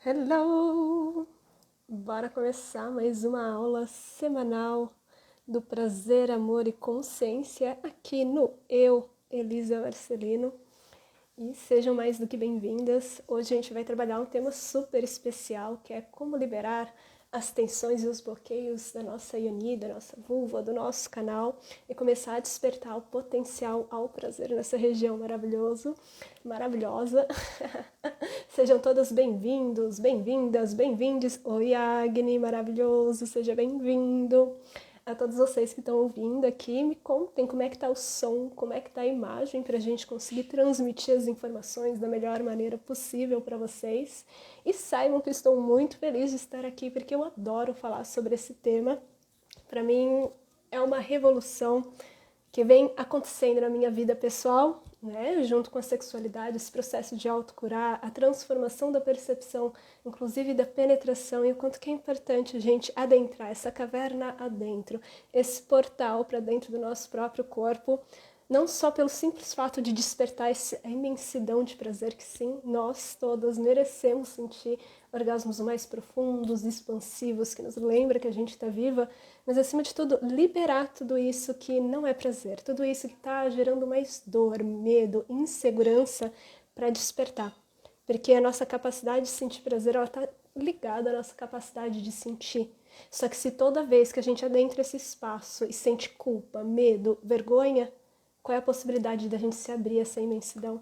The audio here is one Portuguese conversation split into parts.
Hello! Bora começar mais uma aula semanal do Prazer, Amor e Consciência aqui no Elisa Marcelino. E sejam mais do que bem-vindas. Hoje a gente vai trabalhar um tema super especial, que é como liberar as tensões e os bloqueios da nossa yoni, da nossa vulva, do nosso canal e começar a despertar o potencial ao prazer nessa região maravilhosa. Sejam todas bem-vindos, bem-vindas, bem-vindes. Oi, Agni, maravilhoso, seja bem-vindo. A todos vocês que estão ouvindo aqui, me contem como é que tá o som, como é que tá a imagem, para a gente conseguir transmitir as informações da melhor maneira possível para vocês. E saibam que estou muito feliz de estar aqui, porque eu adoro falar sobre esse tema. Para mim, é uma revolução que vem acontecendo na minha vida pessoal, né, junto com a sexualidade, esse processo de autocurar, a transformação da percepção, inclusive da penetração, e o quanto que é importante a gente adentrar essa caverna adentro, esse portal para dentro do nosso próprio corpo, não só pelo simples fato de despertar a imensidão de prazer que sim, nós todas merecemos sentir orgasmos mais profundos, expansivos, que nos lembra que a gente está viva, mas acima de tudo, liberar tudo isso que não é prazer, tudo isso que está gerando mais dor, medo, insegurança para despertar. Porque a nossa capacidade de sentir prazer, ela está ligada à nossa capacidade de sentir. Só que se toda vez que a gente adentra esse espaço e sente culpa, medo, vergonha, qual é a possibilidade da gente se abrir a essa imensidão?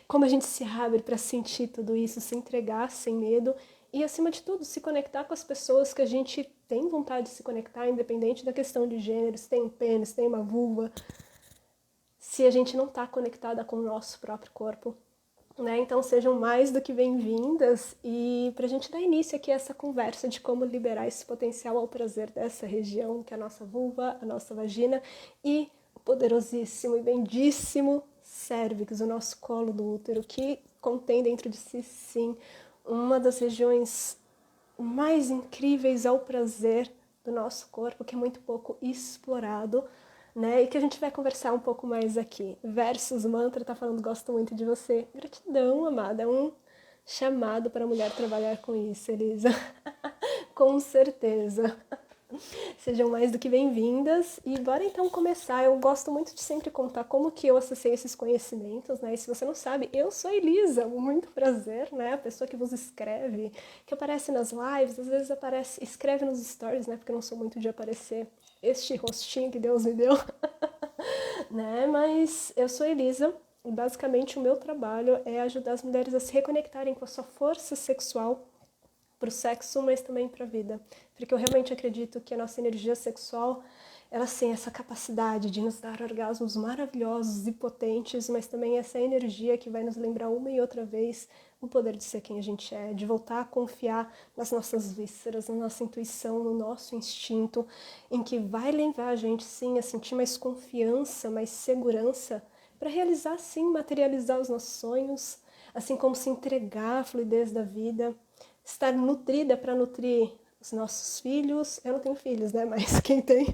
Como a gente se abre para sentir tudo isso, se entregar sem medo e, acima de tudo, se conectar com as pessoas que a gente tem vontade de se conectar, independente da questão de gênero, se tem um pênis, se tem uma vulva, se a gente não está conectada com o nosso próprio corpo. Né? Então sejam mais do que bem-vindas e para a gente dar início aqui a essa conversa de como liberar esse potencial ao prazer dessa região, que é a nossa vulva, a nossa vagina e o poderosíssimo e bendíssimo cérvix, o nosso colo do útero, que contém dentro de si, sim, uma das regiões mais incríveis ao prazer do nosso corpo, que é muito pouco explorado, né? E que a gente vai conversar um pouco mais aqui. Versus Mantra tá falando, gosto muito de você. Gratidão, amada. É um chamado para a mulher trabalhar com isso, Elisa. Com certeza. Sejam mais do que bem-vindas e bora então começar. Eu gosto muito de sempre contar como que eu acessei esses conhecimentos, né? E se você não sabe, eu sou a Elisa, muito prazer, né? A pessoa que vos escreve, que aparece nas lives, às vezes aparece, escreve nos stories, né? Porque eu não sou muito de aparecer este rostinho que Deus me deu, né? Mas eu sou a Elisa e basicamente o meu trabalho é ajudar as mulheres a se reconectarem com a sua força sexual para o sexo, mas também para a vida. Porque eu realmente acredito que a nossa energia sexual, ela tem essa capacidade de nos dar orgasmos maravilhosos e potentes, mas também essa energia que vai nos lembrar uma e outra vez o poder de ser quem a gente é, de voltar a confiar nas nossas vísceras, na nossa intuição, no nosso instinto, em que vai levar a gente, sim, a sentir mais confiança, mais segurança, para realizar, sim, materializar os nossos sonhos, assim como se entregar à fluidez da vida, estar nutrida para nutrir os nossos filhos. Eu não tenho filhos, né? Mas quem tem?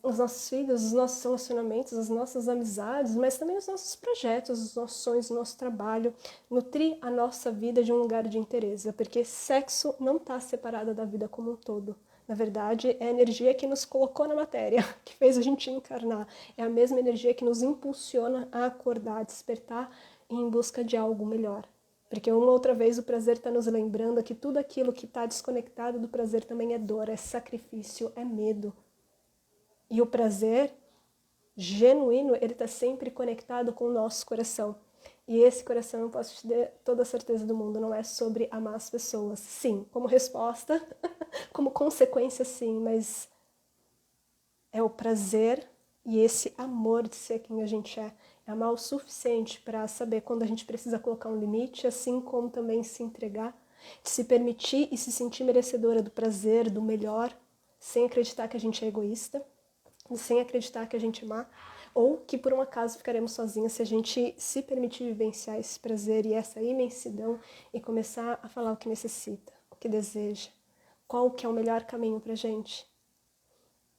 Os nossos filhos, os nossos relacionamentos, as nossas amizades, mas também os nossos projetos, os nossos sonhos, o nosso trabalho. Nutrir a nossa vida de um lugar de interesse, porque sexo não está separado da vida como um todo. Na verdade, é a energia que nos colocou na matéria, que fez a gente encarnar. É a mesma energia que nos impulsiona a acordar, a despertar em busca de algo melhor. Porque uma outra vez o prazer está nos lembrando que tudo aquilo que está desconectado do prazer também é dor, é sacrifício, é medo. E o prazer genuíno, ele está sempre conectado com o nosso coração. E esse coração, eu posso te dar toda a certeza do mundo, não é sobre amar as pessoas. Sim, como resposta, como consequência, sim, mas é o prazer e esse amor de ser quem a gente é. É amar o suficiente para saber quando a gente precisa colocar um limite, assim como também se entregar, de se permitir e se sentir merecedora do prazer, do melhor, sem acreditar que a gente é egoísta, sem acreditar que a gente é má, ou que por um acaso ficaremos sozinhas se a gente se permitir vivenciar esse prazer e essa imensidão e começar a falar o que necessita, o que deseja, qual que é o melhor caminho pra gente.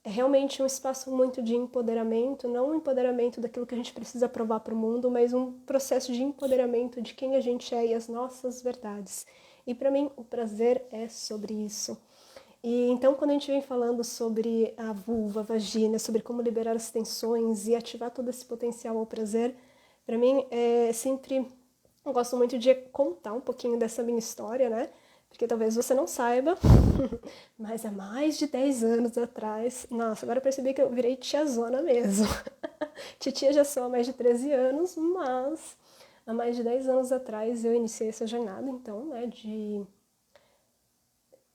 é realmente um espaço muito de empoderamento, não um empoderamento daquilo que a gente precisa provar para o mundo, mas um processo de empoderamento de quem a gente é e as nossas verdades. E para mim, o prazer é sobre isso. E então, quando a gente vem falando sobre a vulva, a vagina, sobre como liberar as tensões e ativar todo esse potencial ao prazer, para mim é sempre... Eu gosto muito de contar um pouquinho dessa minha história, né? Porque talvez você não saiba, mas há mais de 10 anos atrás... Nossa, agora eu percebi que eu virei tiazona mesmo. Titia já sou há mais de 13 anos, mas há mais de 10 anos atrás eu iniciei essa jornada, então, né, de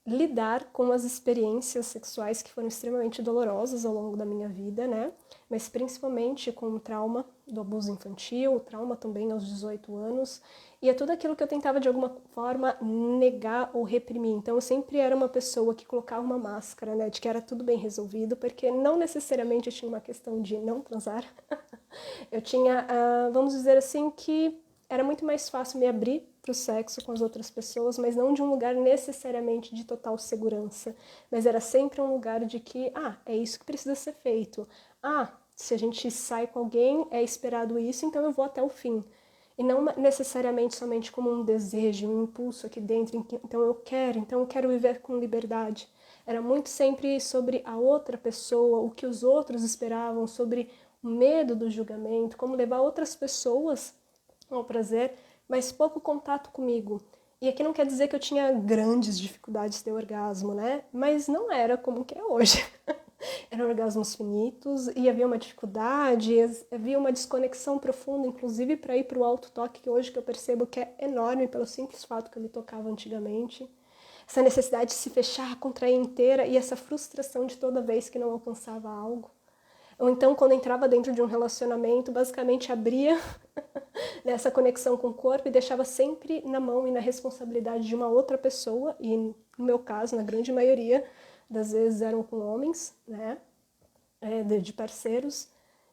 lidar com as experiências sexuais que foram extremamente dolorosas ao longo da minha vida, né? Mas principalmente com o trauma do abuso infantil, o trauma também aos 18 anos, e é tudo aquilo que eu tentava de alguma forma negar ou reprimir. Então eu sempre era uma pessoa que colocava uma máscara, né, de que era tudo bem resolvido, porque não necessariamente eu tinha uma questão de não transar. Eu tinha, vamos dizer assim, que era muito mais fácil me abrir para o sexo com as outras pessoas, mas não de um lugar necessariamente de total segurança, mas era sempre um lugar de que, é isso que precisa ser feito. Se a gente sai com alguém, é esperado isso, então eu vou até o fim. E não necessariamente somente como um desejo, um impulso aqui dentro, então eu quero viver com liberdade. Era muito sempre sobre a outra pessoa, o que os outros esperavam, sobre o medo do julgamento, como levar outras pessoas ao prazer, mas pouco contato comigo. E aqui não quer dizer que eu tinha grandes dificuldades de ter orgasmo, né? Mas não era como que é hoje. Eram orgasmos finitos e havia uma dificuldade, havia uma desconexão profunda, inclusive para ir para o auto-toque, que hoje que eu percebo que é enorme pelo simples fato que eu me tocava antigamente. Essa necessidade de se fechar, contrair inteira e essa frustração de toda vez que não alcançava algo. Ou então, quando entrava dentro de um relacionamento, basicamente abria nessa conexão com o corpo e deixava sempre na mão e na responsabilidade de uma outra pessoa, e no meu caso, na grande maioria das vezes eram com homens, né, de parceiros,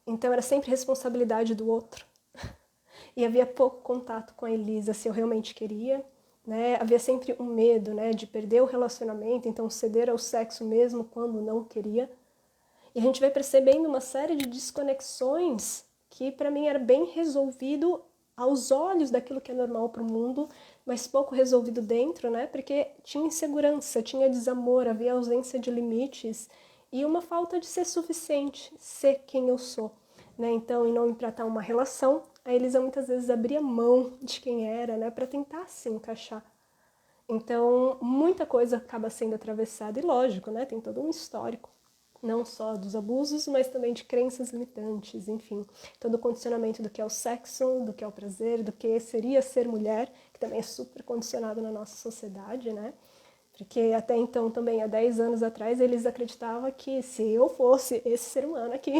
então era sempre responsabilidade do outro. E havia pouco contato com a Elisa, se eu realmente queria, né, havia sempre um medo, né, de perder o relacionamento, então ceder ao sexo mesmo quando não queria. E a gente vai percebendo uma série de desconexões que para mim era bem resolvido aos olhos daquilo que é normal para o mundo, mas pouco resolvido dentro, né? Porque tinha insegurança, tinha desamor, havia ausência de limites e uma falta de ser suficiente, ser quem eu sou, né? Então, em não tratar uma relação, a Elisa muitas vezes abria mão de quem era, né? Para tentar se encaixar. Então, muita coisa acaba sendo atravessada e lógico, né? Tem todo um histórico não só dos abusos, mas também de crenças limitantes, enfim, todo o condicionamento do que é o sexo, do que é o prazer, do que seria ser mulher, que também é super condicionado na nossa sociedade, né? Porque até então, também, há 10 anos atrás, eles acreditavam que se eu fosse esse ser humano aqui,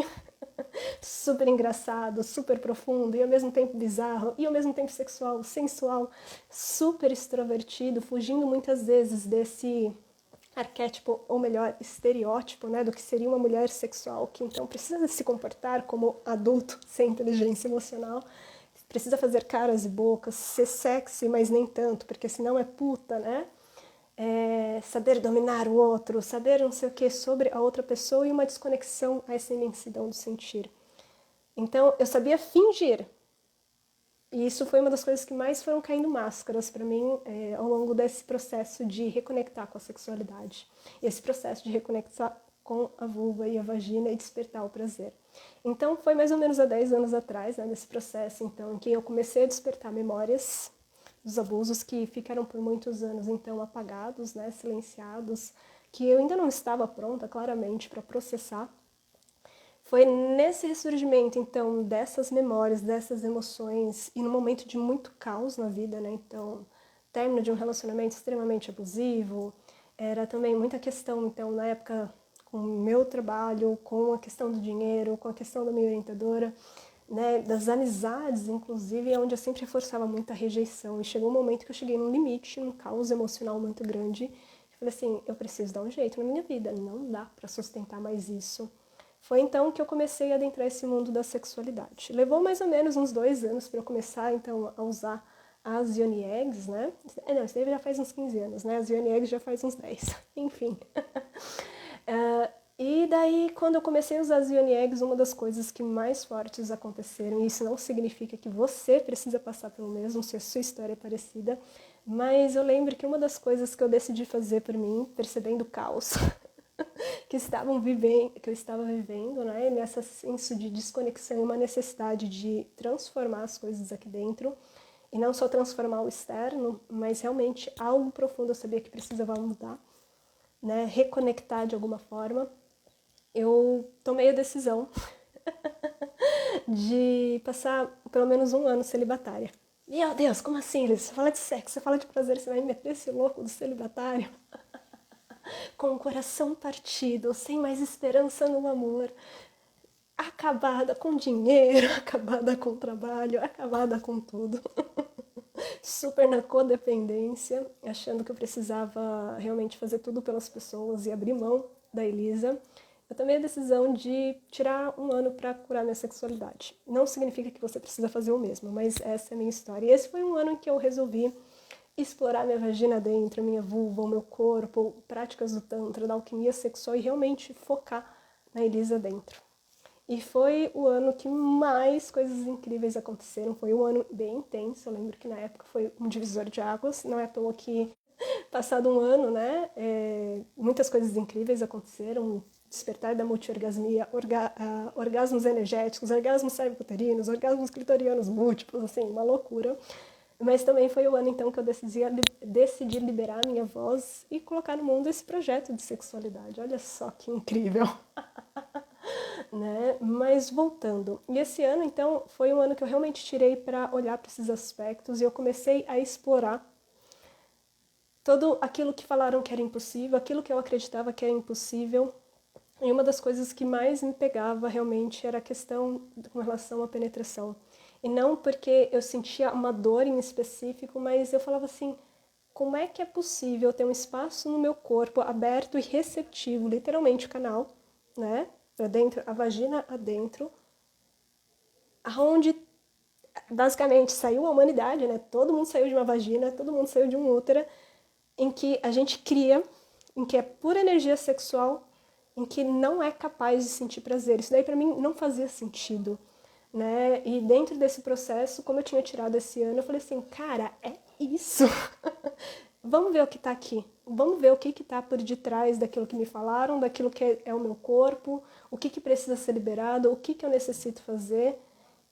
super engraçado, super profundo, e ao mesmo tempo bizarro, e ao mesmo tempo sexual, sensual, super extrovertido, fugindo muitas vezes desse arquétipo, ou melhor, estereótipo, né, do que seria uma mulher sexual, que então precisa se comportar como adulto, sem inteligência emocional, precisa fazer caras e bocas, ser sexy, mas nem tanto, porque senão é puta, né? Saber dominar o outro, saber não sei o que sobre a outra pessoa e uma desconexão a essa imensidão do sentir. Então, eu sabia fingir. E isso foi uma das coisas que mais foram caindo máscaras para mim ao longo desse processo de reconectar com a sexualidade. Esse processo de reconectar com a vulva e a vagina e despertar o prazer. Então, foi mais ou menos há 10 anos atrás, né, nesse processo, então, em que eu comecei a despertar memórias dos abusos que ficaram por muitos anos, então, apagados, né, silenciados, que eu ainda não estava pronta, claramente, para processar. Foi nesse ressurgimento, então, dessas memórias, dessas emoções, e num momento de muito caos na vida, né? Então, término de um relacionamento extremamente abusivo, era também muita questão, então, na época, com o meu trabalho, com a questão do dinheiro, com a questão da minha orientadora, né? Das amizades, inclusive, onde eu sempre reforçava muita rejeição. E chegou um momento que eu cheguei num limite, num caos emocional muito grande. Eu falei assim, eu preciso dar um jeito na minha vida, não dá para sustentar mais isso. Foi então que eu comecei a adentrar esse mundo da sexualidade. Levou mais ou menos uns 2 anos para eu começar, então, a usar as Yoni Eggs, né? Não, isso daí já faz uns 15 anos, né? As Yoni Eggs já faz uns 10. Enfim. E daí, quando eu comecei a usar as Ioni Eggs, uma das coisas que mais fortes aconteceram, e isso não significa que você precisa passar pelo mesmo, se a sua história é parecida, mas eu lembro que uma das coisas que eu decidi fazer por mim, percebendo o caos que eu estava vivendo, né, nesse senso de desconexão e uma necessidade de transformar as coisas aqui dentro, e não só transformar o externo, mas realmente algo profundo eu sabia que precisava mudar, né, reconectar de alguma forma. Eu tomei a decisão de passar pelo menos um ano celibatária. Meu Deus, como assim, Liz? Você fala de sexo, você fala de prazer, você vai meter esse louco do celibatário? Com o coração partido, sem mais esperança no amor, acabada com dinheiro, acabada com trabalho, acabada com tudo. Super na codependência, achando que eu precisava realmente fazer tudo pelas pessoas e abrir mão da Elisa. Eu tomei a decisão de tirar um ano para curar minha sexualidade. Não significa que você precisa fazer o mesmo, mas essa é a minha história. E esse foi um ano em que eu resolvi explorar minha vagina dentro, minha vulva, o meu corpo, práticas do tantra, da alquimia sexual e realmente focar na Elisa dentro. E foi o ano que mais coisas incríveis aconteceram. Foi um ano bem intenso. Eu lembro que na época foi um divisor de águas. Não é à toa que, passado um ano, né, muitas coisas incríveis aconteceram. Despertar da multiorgasmia, orgasmos energéticos, orgasmos cervicuterinos, orgasmos clitorianos múltiplos, assim, uma loucura. Mas também foi o ano, então, que eu decidi liberar a minha voz e colocar no mundo esse projeto de sexualidade. Olha só que incrível! Né? Mas voltando, e esse ano então foi um ano que eu realmente tirei para olhar para esses aspectos e eu comecei a explorar todo aquilo que falaram que era impossível, aquilo que eu acreditava que era impossível. E uma das coisas que mais me pegava realmente era a questão com relação à penetração. E não porque eu sentia uma dor em específico, mas eu falava assim, como é que é possível ter um espaço no meu corpo aberto e receptivo, literalmente o canal, né? Para dentro, a vagina adentro, aonde basicamente saiu a humanidade, né? Todo mundo saiu de uma vagina, todo mundo saiu de um útero, em que a gente cria, em que é pura energia sexual, em que não é capaz de sentir prazer. Isso daí para mim não fazia sentido, né? E dentro desse processo, como eu tinha tirado esse ano, eu falei assim, cara, é isso. Vamos ver o que está aqui. Vamos ver o que está por detrás daquilo que me falaram, daquilo que é o meu corpo, o que precisa ser liberado, o que eu necessito fazer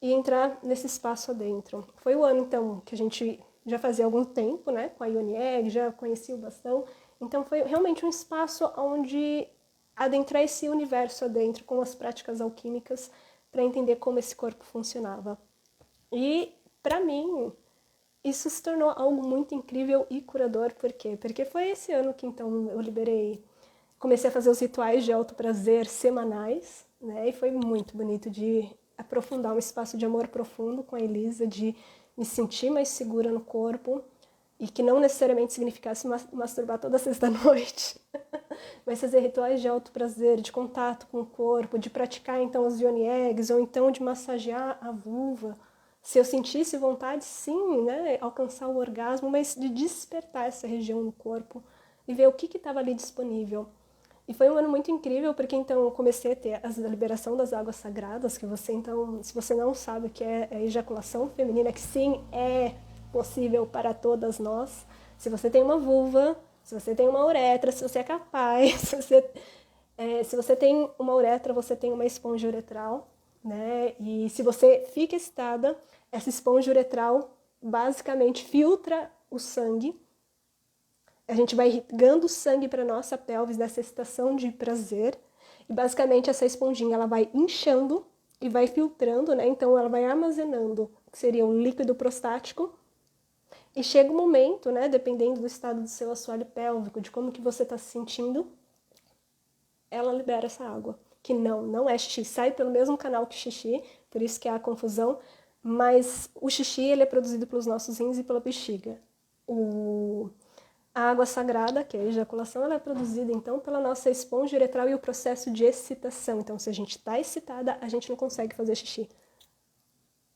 e entrar nesse espaço adentro. Foi o ano, então, que a gente já fazia algum tempo, né, com a Ioni Egg, já conhecia o bastão. Então, foi realmente um espaço onde adentrar esse universo adentro com as práticas alquímicas para entender como esse corpo funcionava. E, para mim, isso se tornou algo muito incrível e curador. Por quê? Porque foi esse ano que então eu comecei a fazer os rituais de autoprazer semanais, né? E foi muito bonito de aprofundar um espaço de amor profundo com a Elisa, de me sentir mais segura no corpo e que não necessariamente significasse masturbar toda sexta-noite, mas fazer rituais de autoprazer, de contato com o corpo, de praticar então os Ioni Eggs ou então de massagear a vulva. Se eu sentisse vontade, sim, né, alcançar o orgasmo, mas de despertar essa região no corpo e ver o que estava ali disponível. E foi um ano muito incrível, porque então eu comecei a ter a liberação das águas sagradas, que você então, se você não sabe o que é a ejaculação feminina, que sim, é possível para todas nós. Se você tem uma vulva, se você tem uma uretra, se você é capaz, se você tem uma uretra, você tem uma esponja uretral, né? E se você fica excitada, essa esponja uretral basicamente filtra o sangue. A gente vai irrigando sangue para nossa pelvis nessa excitação de prazer. E basicamente essa esponjinha ela vai inchando e vai filtrando, né? Então ela vai armazenando o que seria o líquido prostático. E chega um momento, né, dependendo do estado do seu assoalho pélvico, de como que você está se sentindo, ela libera essa água. Que não é xixi, sai pelo mesmo canal que xixi, por isso que há a confusão, mas o xixi ele é produzido pelos nossos rins e pela bexiga. A água sagrada, que é a ejaculação, ela é produzida então pela nossa esponja uretral e o processo de excitação. Então, se a gente está excitada, a gente não consegue fazer xixi.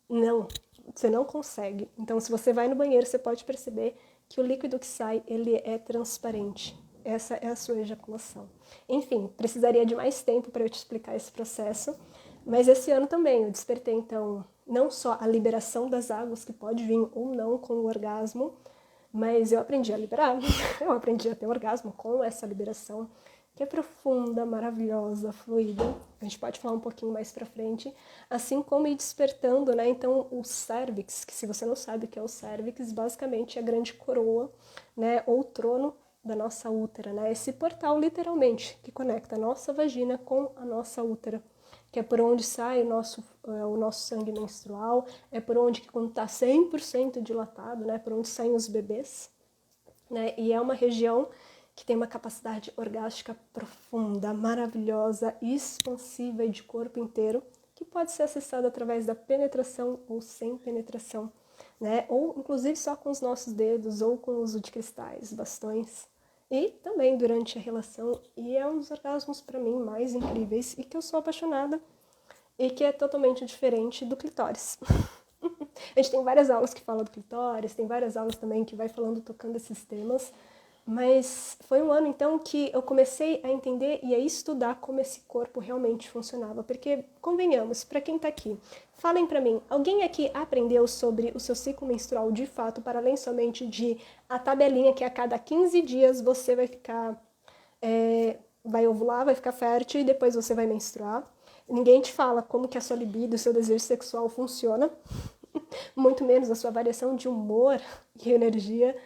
Não, você não consegue. Então, se você vai no banheiro, você pode perceber que o líquido que sai, ele é transparente. essa é a sua ejaculação. Enfim, precisaria de mais tempo para eu te explicar esse processo, mas esse ano também eu despertei, então, não só a liberação das águas, que pode vir ou não com o orgasmo, mas eu aprendi a liberar, eu aprendi a ter orgasmo com essa liberação, que é profunda, maravilhosa, fluida. A gente pode falar um pouquinho mais pra frente, assim como ir despertando, né? Então, o cérvix, que se você não sabe o que é o cérvix, basicamente é a grande coroa, né? Ou trono da nossa útera, né? Esse portal, literalmente, que conecta a nossa vagina com a nossa útera, que é por onde sai o nosso sangue menstrual, é por onde, que quando está 100% dilatado, né, por onde saem os bebês, né, e é uma região que tem uma capacidade orgástica profunda, maravilhosa, expansiva e de corpo inteiro, que pode ser acessada através da penetração ou sem penetração, né, ou inclusive só com os nossos dedos ou com o uso de cristais, bastões. E também durante a relação, e é um dos orgasmos para mim mais incríveis e que eu sou apaixonada e que é totalmente diferente do clitóris. A gente tem várias aulas que falam do clitóris, tem várias aulas também que vai falando, tocando esses temas, mas foi um ano então que eu comecei a entender e a estudar como esse corpo realmente funcionava, porque convenhamos, para quem tá aqui, falem para mim, alguém aqui aprendeu sobre o seu ciclo menstrual de fato, para além somente de a tabelinha que a cada 15 dias você vai ficar, vai ovular, vai ficar fértil e depois você vai menstruar? Ninguém te fala como que a sua libido, o seu desejo sexual funciona, muito menos a sua variação de humor e energia.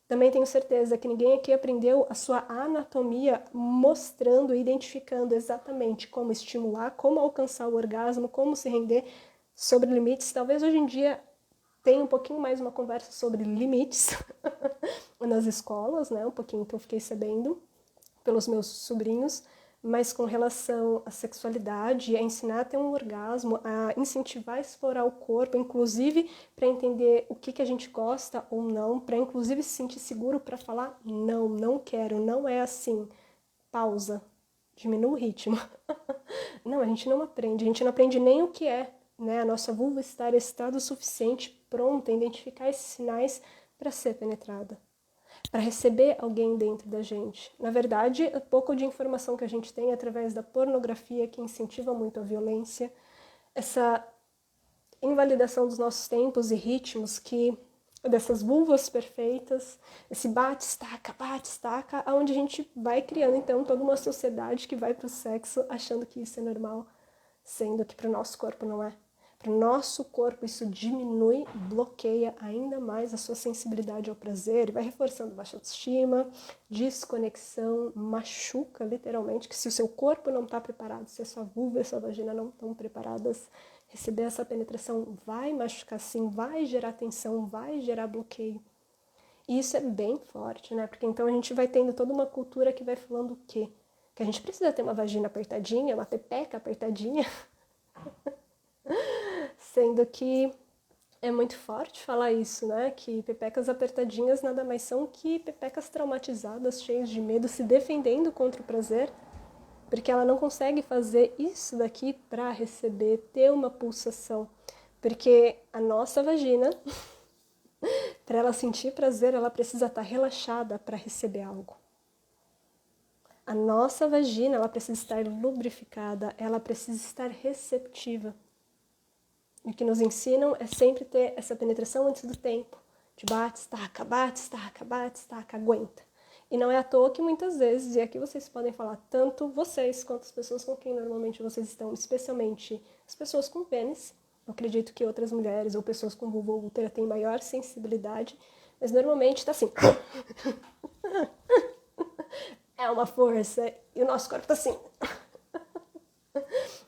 Também tenho certeza que ninguém aqui aprendeu a sua anatomia mostrando e identificando exatamente como estimular, como alcançar o orgasmo, como se render, sobre limites. Talvez hoje em dia tenha um pouquinho mais uma conversa sobre limites nas escolas, né? Um pouquinho que eu fiquei sabendo pelos meus sobrinhos, mas com relação à sexualidade, a ensinar a ter um orgasmo, a incentivar a explorar o corpo, inclusive para entender o que a gente gosta ou não, para inclusive se sentir seguro para falar não, não quero, não é assim, pausa, diminua o ritmo. Não, a gente não aprende nem o que é, né? A nossa vulva estar excitada o suficiente, pronta a identificar esses sinais para ser penetrada, para receber alguém dentro da gente. Na verdade, é pouco de informação que a gente tem através da pornografia, que incentiva muito a violência, essa invalidação dos nossos tempos e ritmos, que dessas vulvas perfeitas, esse bate-estaca, onde a gente vai criando então toda uma sociedade que vai para o sexo achando que isso é normal, sendo que para o nosso corpo não é. Para o nosso corpo isso diminui, bloqueia ainda mais a sua sensibilidade ao prazer e vai reforçando baixa autoestima, desconexão, machuca literalmente, que se o seu corpo não está preparado, se a sua vulva e a sua vagina não estão preparadas, receber essa penetração vai machucar sim, vai gerar tensão, vai gerar bloqueio. E isso é bem forte, né? Porque então a gente vai tendo toda uma cultura que vai falando o quê? Que a gente precisa ter uma vagina apertadinha, uma pepeca apertadinha, sendo que é muito forte falar isso, né? Que pepecas apertadinhas nada mais são que pepecas traumatizadas, cheias de medo, se defendendo contra o prazer, porque ela não consegue fazer isso daqui para receber, ter uma pulsação. Porque a nossa vagina, para ela sentir prazer, ela precisa estar relaxada para receber algo. A nossa vagina, ela precisa estar lubrificada, ela precisa estar receptiva. E o que nos ensinam é sempre ter essa penetração antes do tempo. De bate, estaca, aguenta. E não é à toa que muitas vezes, e aqui vocês podem falar, tanto vocês quanto as pessoas com quem normalmente vocês estão, especialmente as pessoas com pênis, eu acredito que outras mulheres ou pessoas com vulva ou útero têm maior sensibilidade, mas normalmente está assim. É uma força, e o nosso corpo está assim.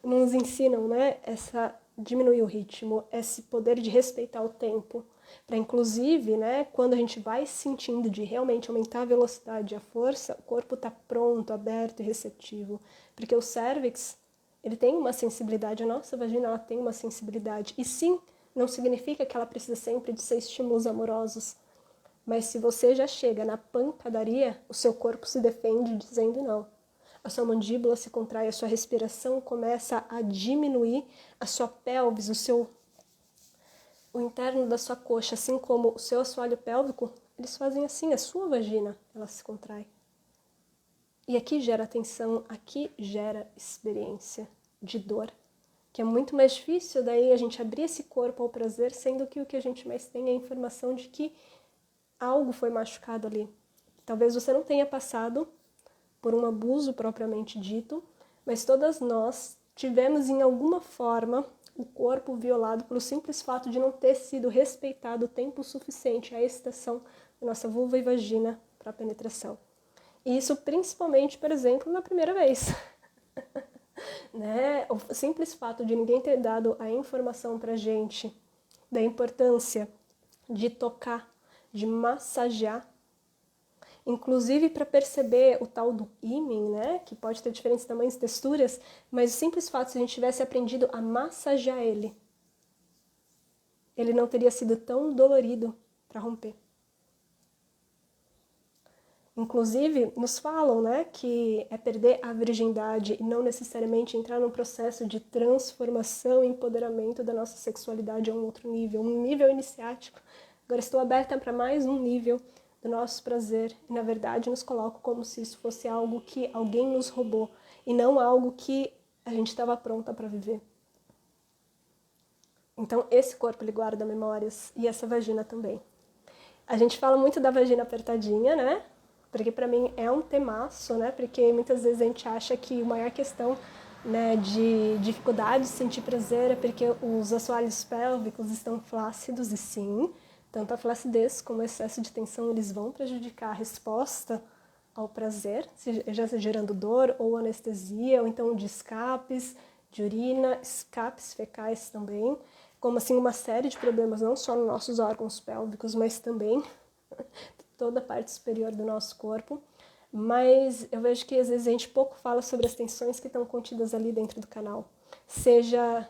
Nos ensinam, né, essa diminuir o ritmo, esse poder de respeitar o tempo, para inclusive, né, quando a gente vai sentindo de realmente aumentar a velocidade e a força, o corpo está pronto, aberto e receptivo, porque o cérvix, ele tem uma sensibilidade, a nossa vagina ela tem uma sensibilidade, e sim, não significa que ela precisa sempre de ser estímulos amorosos, mas se você já chega na pancadaria, o seu corpo se defende dizendo não. A sua mandíbula se contrai, a sua respiração começa a diminuir, a sua pelvis, o interno da sua coxa, assim como o seu assoalho pélvico, eles fazem assim, a sua vagina, ela se contrai. E aqui gera tensão, aqui gera experiência de dor, que é muito mais difícil daí a gente abrir esse corpo ao prazer, sendo que o que a gente mais tem é a informação de que algo foi machucado ali. Talvez você não tenha passado por um abuso propriamente dito, mas todas nós tivemos em alguma forma o corpo violado pelo simples fato de não ter sido respeitado o tempo suficiente a excitação da nossa vulva e vagina para a penetração. E isso principalmente, por exemplo, na primeira vez. Né? O simples fato de ninguém ter dado a informação pra gente da importância de tocar, de massagear, inclusive para perceber o tal do ímen, né? Que pode ter diferentes tamanhos e texturas, mas o simples fato se a gente tivesse aprendido a massagear ele não teria sido tão dolorido para romper. Inclusive, nos falam, né, que é perder a virgindade e não necessariamente entrar num processo de transformação e empoderamento da nossa sexualidade a um outro nível, um nível iniciático. Agora estou aberta para mais um nível do nosso prazer e, na verdade, nos coloco como se isso fosse algo que alguém nos roubou e não algo que a gente estava pronta para viver. Então, esse corpo, ele guarda memórias e essa vagina também. A gente fala muito da vagina apertadinha, né? Porque para mim é um temaço, né? Porque muitas vezes a gente acha que a maior questão, né, de dificuldade de sentir prazer é porque os assoalhos pélvicos estão flácidos, e sim, tanto a flacidez como o excesso de tensão eles vão prejudicar a resposta ao prazer, já gerando dor ou anestesia, ou então de escapes, de urina, escapes fecais também, como assim uma série de problemas não só nos nossos órgãos pélvicos, mas também toda a parte superior do nosso corpo. Mas eu vejo que às vezes a gente pouco fala sobre as tensões que estão contidas ali dentro do canal. Seja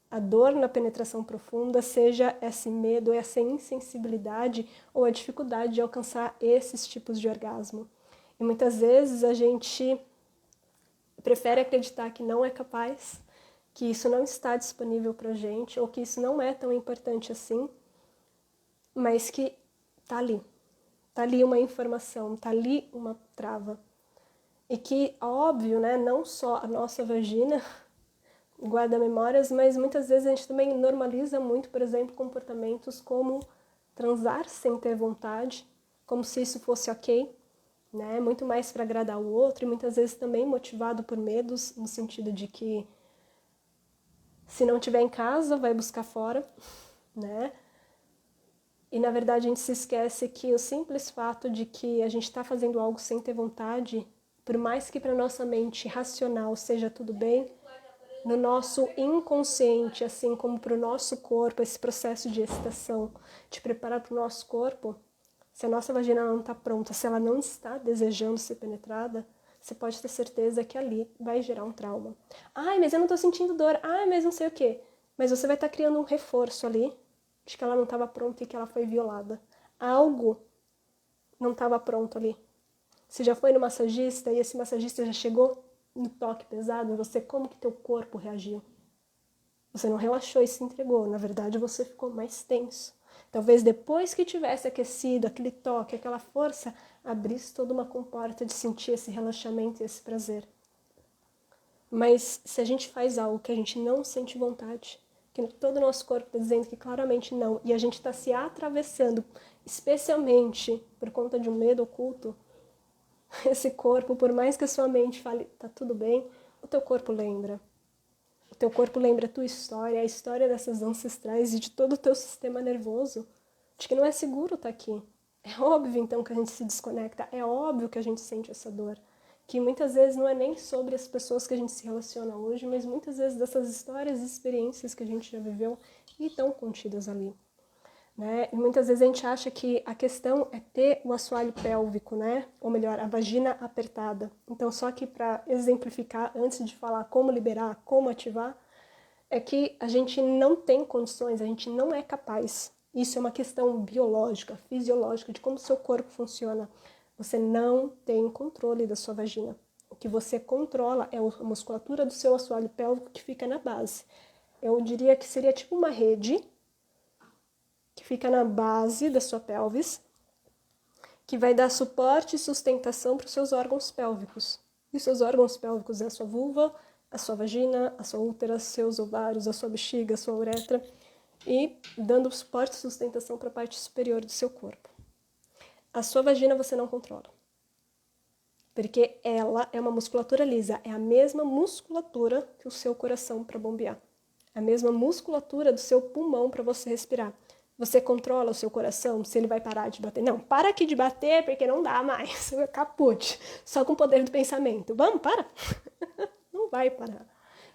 a dor na penetração profunda, seja esse medo, essa insensibilidade ou a dificuldade de alcançar esses tipos de orgasmo. E muitas vezes a gente prefere acreditar que não é capaz, que isso não está disponível pra gente, ou que isso não é tão importante assim, mas que tá ali. Tá ali uma informação, tá ali uma trava. E que, óbvio, né, não só a nossa vagina guarda memórias, mas muitas vezes a gente também normaliza muito, por exemplo, comportamentos como transar sem ter vontade, como se isso fosse ok, né? Muito mais para agradar o outro e muitas vezes também motivado por medos, no sentido de que se não tiver em casa, vai buscar fora, né? E na verdade a gente se esquece que o simples fato de que a gente está fazendo algo sem ter vontade, por mais que para nossa mente racional seja tudo bem, no nosso inconsciente, assim como para o nosso corpo, esse processo de excitação, de preparar para o nosso corpo, se a nossa vagina não está pronta, se ela não está desejando ser penetrada, você pode ter certeza que ali vai gerar um trauma. Ai, mas eu não estou sentindo dor. Ai, mas não sei o quê. Mas você vai estar criando um reforço ali de que ela não estava pronta e que ela foi violada. Algo não estava pronto ali. Você já foi no massagista e esse massagista já chegou no toque pesado, você, como que teu corpo reagiu? Você não relaxou e se entregou, na verdade você ficou mais tenso. Talvez depois que tivesse aquecido, aquele toque, aquela força, abrisse toda uma comporta de sentir esse relaxamento e esse prazer. Mas se a gente faz algo que a gente não sente vontade, que todo o nosso corpo está dizendo que claramente não, e a gente está se atravessando, especialmente por conta de um medo oculto, esse corpo, por mais que a sua mente fale, tá tudo bem, o teu corpo lembra. O teu corpo lembra a tua história, a história dessas ancestrais e de todo o teu sistema nervoso, de que não é seguro estar aqui. É óbvio, então, que a gente se desconecta, é óbvio que a gente sente essa dor, que muitas vezes não é nem sobre as pessoas que a gente se relaciona hoje, mas muitas vezes dessas histórias e experiências que a gente já viveu e estão contidas ali. Né? E muitas vezes a gente acha que a questão é ter o assoalho pélvico, né? Ou melhor, a vagina apertada. Então, só que para exemplificar, antes de falar como liberar, como ativar, é que a gente não tem condições, a gente não é capaz. Isso é uma questão biológica, fisiológica, de como o seu corpo funciona. Você não tem controle da sua vagina. O que você controla é a musculatura do seu assoalho pélvico que fica na base. Eu diria que seria tipo uma rede que fica na base da sua pelvis que vai dar suporte e sustentação para os seus órgãos pélvicos. E os seus órgãos pélvicos é a sua vulva, a sua vagina, a sua útera, seus ovários, a sua bexiga, a sua uretra, e dando suporte e sustentação para a parte superior do seu corpo. A sua vagina você não controla, porque ela é uma musculatura lisa, é a mesma musculatura que o seu coração para bombear, a mesma musculatura do seu pulmão para você respirar. Você controla o seu coração, se ele vai parar de bater. Não, para aqui de bater, porque não dá mais. Caput. Só com o poder do pensamento. Vamos, para. Não vai parar.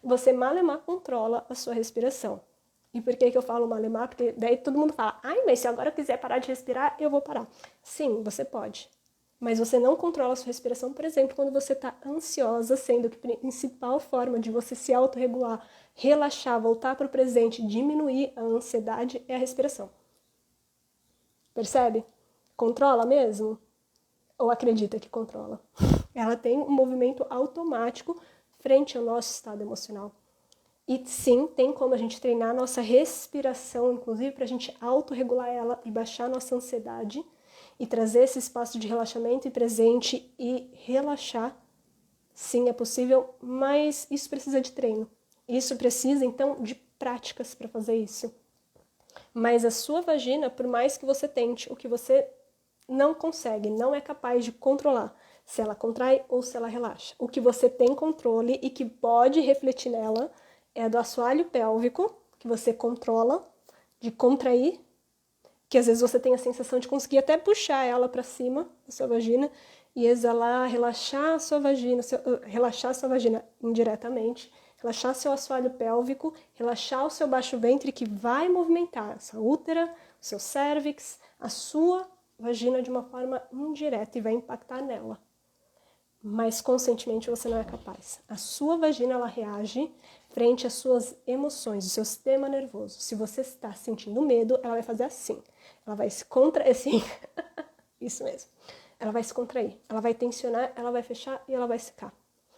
Você malemar controla a sua respiração. E por que eu falo malemar? Porque daí todo mundo fala, ai, mas se agora eu quiser parar de respirar, eu vou parar. Sim, você pode. Mas você não controla a sua respiração, por exemplo, quando você está ansiosa, sendo que a principal forma de você se autorregular, relaxar, voltar para o presente, diminuir a ansiedade é a respiração. Percebe? Controla mesmo? Ou acredita que controla? Ela tem um movimento automático frente ao nosso estado emocional. E sim, tem como a gente treinar a nossa respiração, inclusive para a gente autorregular ela e baixar a nossa ansiedade e trazer esse espaço de relaxamento e presente e relaxar. Sim, é possível, mas isso precisa de treino. Isso precisa, então, de práticas para fazer isso. Mas a sua vagina, por mais que você tente, o que você não consegue, não é capaz de controlar, se ela contrai ou se ela relaxa. O que você tem controle e que pode refletir nela é do assoalho pélvico, que você controla, de contrair, que às vezes você tem a sensação de conseguir até puxar ela para cima da sua vagina e exalar, relaxar a sua vagina indiretamente, relaxar seu assoalho pélvico, relaxar o seu baixo ventre, que vai movimentar essa útera, o seu cérvix, a sua vagina de uma forma indireta e vai impactar nela. Mas conscientemente você não é capaz. A sua vagina, ela reage frente às suas emoções, o seu sistema nervoso. Se você está sentindo medo, ela vai fazer assim. Ela vai se contrair, assim, isso mesmo. Ela vai se contrair, ela vai tensionar, ela vai fechar e ela vai secar.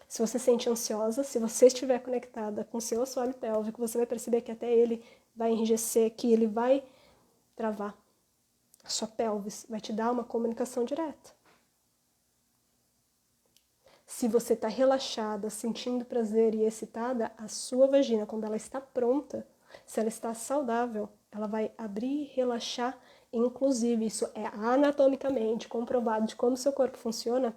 Se você se sente ansiosa, se você estiver conectada com o seu assoalho pélvico, você vai perceber que até ele vai enrijecer, que ele vai travar. A sua pelvis vai te dar uma comunicação direta. Se você está relaxada, sentindo prazer e excitada, a sua vagina, quando ela está pronta, se ela está saudável, ela vai abrir e relaxar. Inclusive, isso é anatomicamente comprovado de como o seu corpo funciona.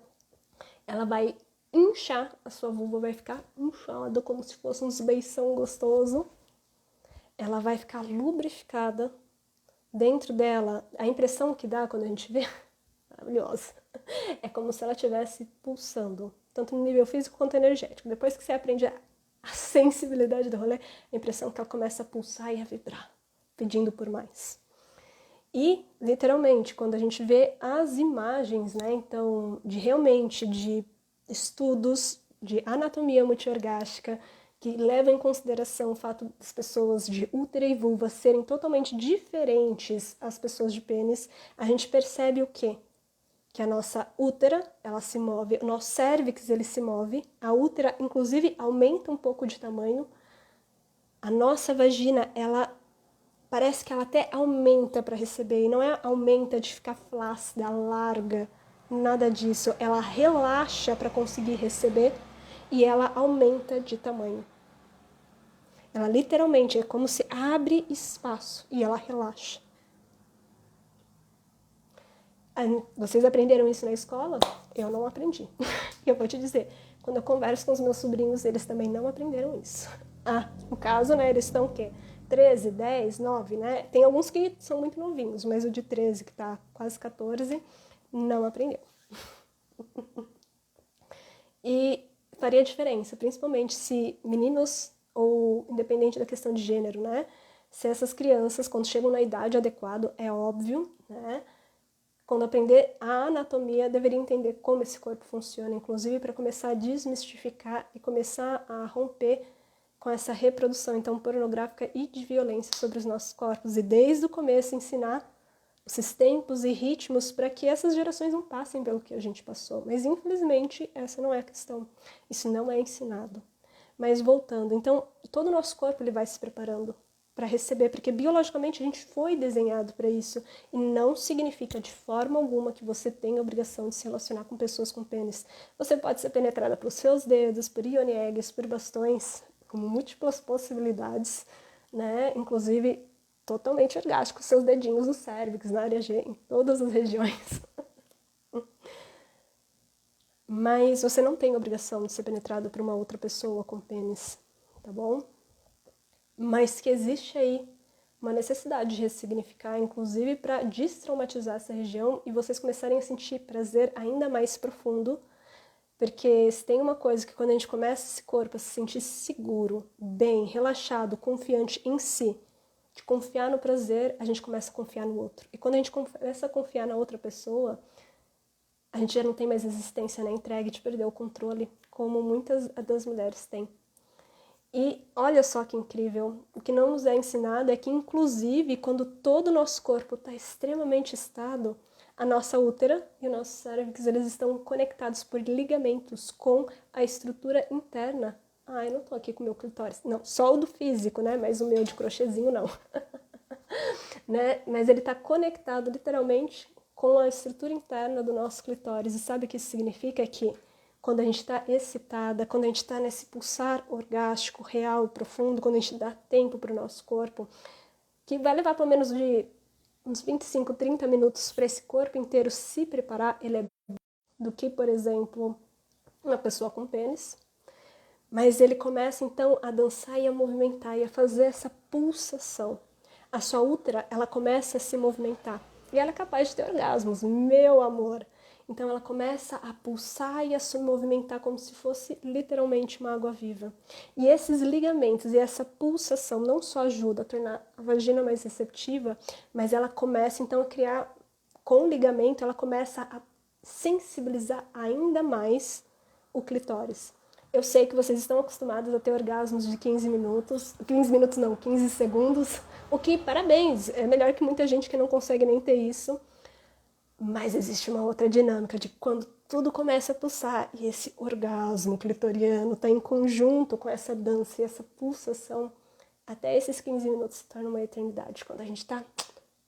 Ela vai inchar, a sua vulva vai ficar inchada, como se fosse um beição gostoso. Ela vai ficar lubrificada. Dentro dela, a impressão que dá quando a gente vê, maravilhosa, é como se ela estivesse pulsando, tanto no nível físico quanto energético. Depois que você aprende a sensibilidade do rolê, a impressão é que ela começa a pulsar e a vibrar, pedindo por mais. E, literalmente, quando a gente vê as imagens, né, então, de estudos de anatomia multiorgástica, que levam em consideração o fato das pessoas de útero e vulva serem totalmente diferentes às pessoas de pênis, a gente percebe o quê? Que a nossa útera, ela se move, o nosso cérvix, ele se move, a útera, inclusive, aumenta um pouco de tamanho, a nossa vagina, ela parece que ela até aumenta para receber, e não é aumenta de ficar flácida, larga, nada disso. Ela relaxa para conseguir receber e ela aumenta de tamanho. Ela literalmente é como se abre espaço e ela relaxa. Vocês aprenderam isso na escola? Eu não aprendi. Eu vou te dizer, quando eu converso com os meus sobrinhos, eles também não aprenderam isso. No caso, né, eles estão o quê? 13, 10, 9, né? Tem alguns que são muito novinhos, mas o de 13, que tá quase 14, não aprendeu. E faria diferença, principalmente se meninos, ou independente da questão de gênero, né? Se essas crianças, quando chegam na idade adequada, é óbvio, né? Quando aprender a anatomia, deveria entender como esse corpo funciona, inclusive para começar a desmistificar e começar a romper com essa reprodução, então, pornográfica e de violência sobre os nossos corpos. E desde o começo ensinar esses tempos e ritmos para que essas gerações não passem pelo que a gente passou. Mas, infelizmente, essa não é a questão. Isso não é ensinado. Mas voltando, então, todo o nosso corpo ele vai se preparando. para receber, porque biologicamente a gente foi desenhado para isso. E não significa de forma alguma que você tem a obrigação de se relacionar com pessoas com pênis. Você pode ser penetrada pelos seus dedos, por ion eggs, por bastões, com múltiplas possibilidades, né? Inclusive totalmente orgástico, seus dedinhos no cérvix, na área G, em todas as regiões. Mas você não tem obrigação de ser penetrado por uma outra pessoa com pênis, tá bom? Mas que existe aí uma necessidade de ressignificar, inclusive para destraumatizar essa região e vocês começarem a sentir prazer ainda mais profundo, porque se tem uma coisa que quando a gente começa esse corpo a se sentir seguro, bem, relaxado, confiante em si, de confiar no prazer, a gente começa a confiar no outro. E quando a gente começa a confiar na outra pessoa, a gente já não tem mais resistência na entrega de perder o controle, como muitas das mulheres têm. E olha só que incrível, o que não nos é ensinado é que, inclusive, quando todo o nosso corpo está extremamente estado, a nossa útera e o nosso cérvix, eles estão conectados por ligamentos com a estrutura interna. Ah, eu não tô aqui com o meu clitóris. Não, só o do físico, né? Mas o meu de crochêzinho não. Né? Mas ele está conectado, literalmente, com a estrutura interna do nosso clitóris. E sabe o que isso significa? Que quando a gente está excitada, quando a gente está nesse pulsar orgástico, real, profundo, quando a gente dá tempo para o nosso corpo, que vai levar pelo menos de uns 25, 30 minutos para esse corpo inteiro se preparar, ele é do que, por exemplo, uma pessoa com pênis. Mas ele começa então a dançar e a movimentar e a fazer essa pulsação. A sua útera, ela começa a se movimentar. E ela é capaz de ter orgasmos, meu amor. Então ela começa a pulsar e a se movimentar como se fosse literalmente uma água viva. E esses ligamentos e essa pulsação não só ajuda a tornar a vagina mais receptiva, mas ela começa então a criar, com o ligamento, ela começa a sensibilizar ainda mais o clitóris. Eu sei que vocês estão acostumados a ter orgasmos de 15 minutos, 15 minutos não, 15 segundos, o que, parabéns, é melhor que muita gente que não consegue nem ter isso. Mas existe uma outra dinâmica de quando tudo começa a pulsar e esse orgasmo clitoriano está em conjunto com essa dança e essa pulsação, até esses 15 minutos se torna uma eternidade, quando a gente está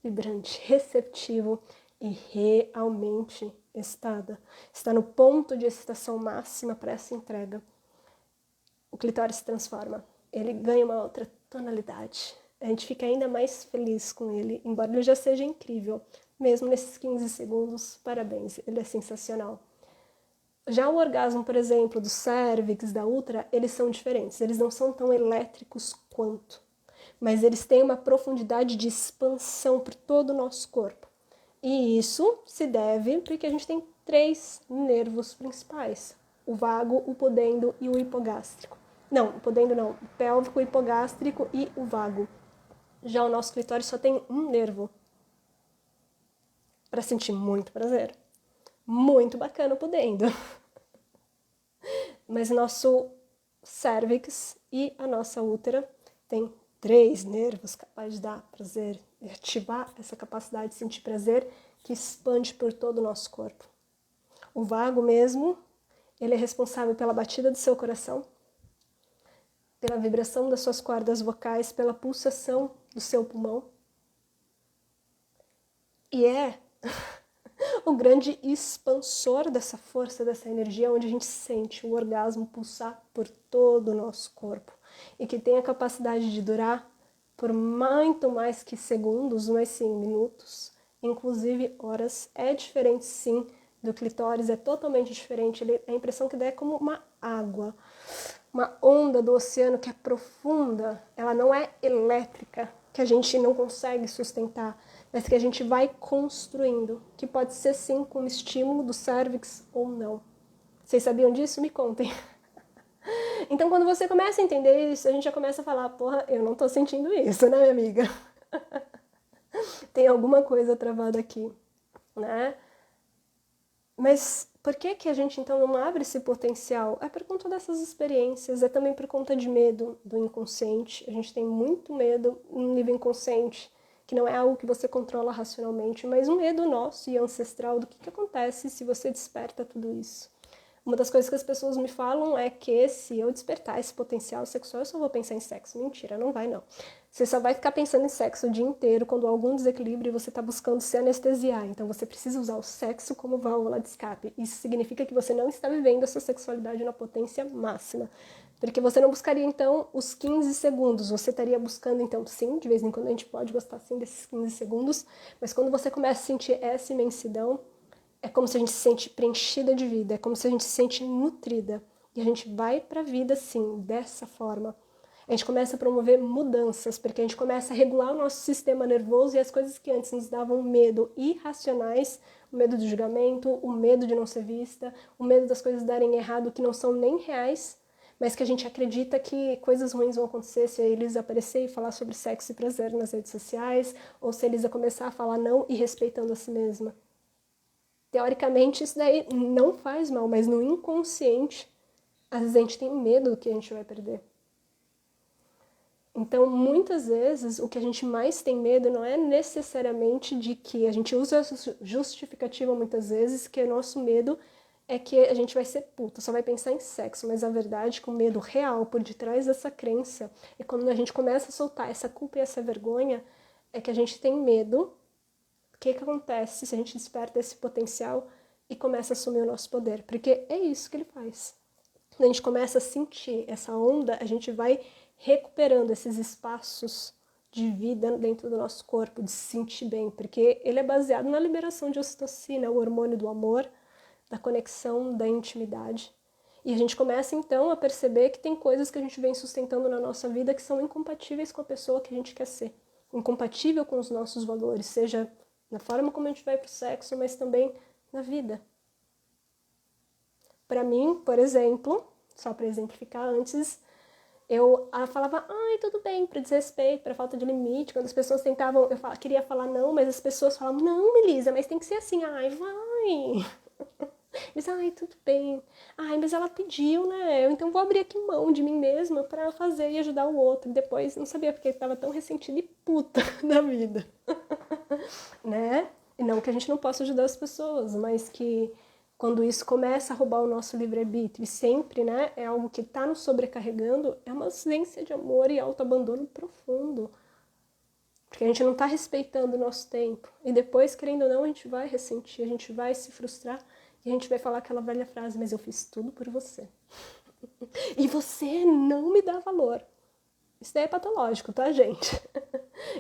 vibrante, receptivo e realmente excitada. Está no ponto de excitação máxima para essa entrega. O clitóris se transforma, ele ganha uma outra tonalidade. A gente fica ainda mais feliz com ele, embora ele já seja incrível. Mesmo nesses 15 segundos, parabéns, ele é sensacional. Já o orgasmo, por exemplo, do cérvix, da útera, eles são diferentes. Eles não são tão elétricos quanto, mas eles têm uma profundidade de expansão por todo o nosso corpo. E isso se deve porque a gente tem 3 nervos principais: o vago, o pudendo e o hipogástrico. Não, o pudendo não, o pélvico, o hipogástrico e o vago. Já o nosso clitóris só tem um nervo para sentir muito prazer. Muito bacana podendo. Mas nosso cérvix e a nossa útera tem 3 nervos capazes de dar prazer e ativar essa capacidade de sentir prazer que expande por todo o nosso corpo. O vago mesmo, ele é responsável pela batida do seu coração, pela vibração das suas cordas vocais, pela pulsação do seu pulmão. E é o grande expansor dessa força, dessa energia, onde a gente sente o orgasmo pulsar por todo o nosso corpo e que tem a capacidade de durar por muito mais que segundos, mas sim minutos, inclusive horas. É diferente sim do clitóris, é totalmente diferente. A impressão que dá é como uma água, uma onda do oceano que é profunda, ela não é elétrica, que a gente não consegue sustentar, mas que a gente vai construindo, que pode ser sim com estímulo do cérvix ou não. Vocês sabiam disso? Me contem. Então, quando você começa a entender isso, a gente já começa a falar, porra, eu não tô sentindo isso, né, minha amiga? Tem alguma coisa travada aqui, né? Mas por que que a gente então não abre esse potencial? É por conta dessas experiências, é também por conta de medo do inconsciente. A gente tem muito medo no nível inconsciente, que não é algo que você controla racionalmente, mas um medo nosso e ancestral do que acontece se você desperta tudo isso. Uma das coisas que as pessoas me falam é que se eu despertar esse potencial sexual, eu só vou pensar em sexo. Mentira, não vai não. Você só vai ficar pensando em sexo o dia inteiro quando há algum desequilíbrio e você está buscando se anestesiar. Então você precisa usar o sexo como válvula de escape. Isso significa que você não está vivendo a sua sexualidade na potência máxima. Porque você não buscaria, então, os 15 segundos. Você estaria buscando, então, sim, de vez em quando a gente pode gostar, sim, desses 15 segundos. Mas quando você começa a sentir essa imensidão, é como se a gente se sente preenchida de vida. É como se a gente se sente nutrida. E a gente vai para a vida, sim, dessa forma. A gente começa a promover mudanças, porque a gente começa a regular o nosso sistema nervoso e as coisas que antes nos davam medo irracionais, o medo do julgamento, o medo de não ser vista, o medo das coisas darem errado, que não são nem reais, mas que a gente acredita que coisas ruins vão acontecer se eles aparecerem e falar sobre sexo e prazer nas redes sociais, ou se eles começar a falar não e respeitando a si mesma. Teoricamente, isso daí não faz mal, mas no inconsciente, às vezes a gente tem medo do que a gente vai perder. Então, muitas vezes, o que a gente mais tem medo não é necessariamente de que a gente usa essa justificativa muitas vezes, que o nosso medo é que a gente vai ser puta, só vai pensar em sexo, mas a verdade é que o medo real por detrás dessa crença é quando a gente começa a soltar essa culpa e essa vergonha, é que a gente tem medo. O que acontece se a gente desperta esse potencial e começa a assumir o nosso poder? Porque é isso que ele faz. Quando a gente começa a sentir essa onda, a gente vai recuperando esses espaços de vida dentro do nosso corpo, de se sentir bem, porque ele é baseado na liberação de ocitocina, o hormônio do amor, da conexão, da intimidade. E a gente começa então a perceber que tem coisas que a gente vem sustentando na nossa vida que são incompatíveis com a pessoa que a gente quer ser, incompatível com os nossos valores, seja na forma como a gente vai para o sexo, mas também na vida. Para mim, por exemplo, só para exemplificar antes, eu falava, ai, tudo bem, para desrespeito, para falta de limite. Quando as pessoas tentavam, queria falar não, mas as pessoas falavam, não, Melissa, mas tem que ser assim, ai, vai. Eles, ai, tudo bem. Ai, mas ela pediu, né? Eu então vou abrir aqui mão de mim mesma para fazer e ajudar o outro. E depois, não sabia porque estava tão ressentida e puta da vida. Né? E não que a gente não possa ajudar as pessoas, mas que quando isso começa a roubar o nosso livre-arbítrio e sempre, né, é algo que está nos sobrecarregando, é uma ausência de amor e autoabandono profundo. Porque a gente não está respeitando o nosso tempo. E depois, querendo ou não, a gente vai ressentir, a gente vai se frustrar e a gente vai falar aquela velha frase, mas eu fiz tudo por você. E você não me dá valor. Isso daí é patológico, tá, gente?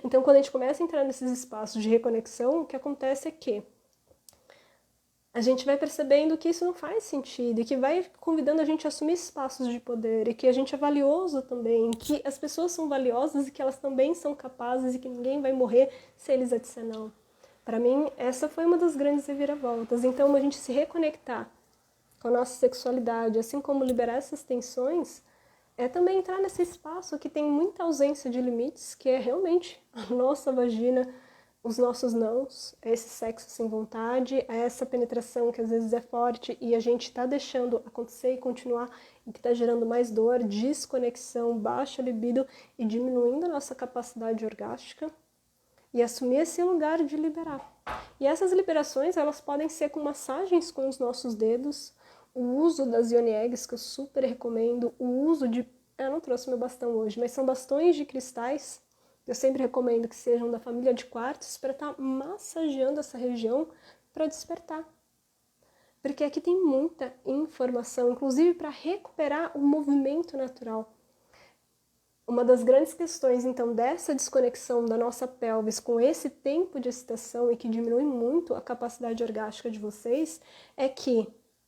Então, quando a gente começa a entrar nesses espaços de reconexão, o que acontece é que a gente vai percebendo que isso não faz sentido e que vai convidando a gente a assumir espaços de poder e que a gente é valioso também, que as pessoas são valiosas e que elas também são capazes e que ninguém vai morrer se eles a disser não. Para mim, essa foi uma das grandes reviravoltas. Então, a gente se reconectar com a nossa sexualidade, assim como liberar essas tensões, é também entrar nesse espaço que tem muita ausência de limites, que é realmente a nossa vagina, os nossos nãos, esse sexo sem vontade, essa penetração que às vezes é forte e a gente está deixando acontecer e continuar e que está gerando mais dor, desconexão, baixa libido e diminuindo a nossa capacidade orgástica e assumir esse lugar de liberar. E essas liberações, elas podem ser com massagens com os nossos dedos, o uso das yoni eggs, que eu super recomendo, o uso de... Eu não trouxe meu bastão hoje, mas são bastões de cristais. Eu sempre recomendo que sejam da família de quartzo para estar massageando essa região para despertar. Porque aqui tem muita informação, inclusive para recuperar o movimento natural. Uma das grandes questões, então, dessa desconexão da nossa pelvis com esse tempo de excitação e que diminui muito a capacidade orgástica de vocês, é que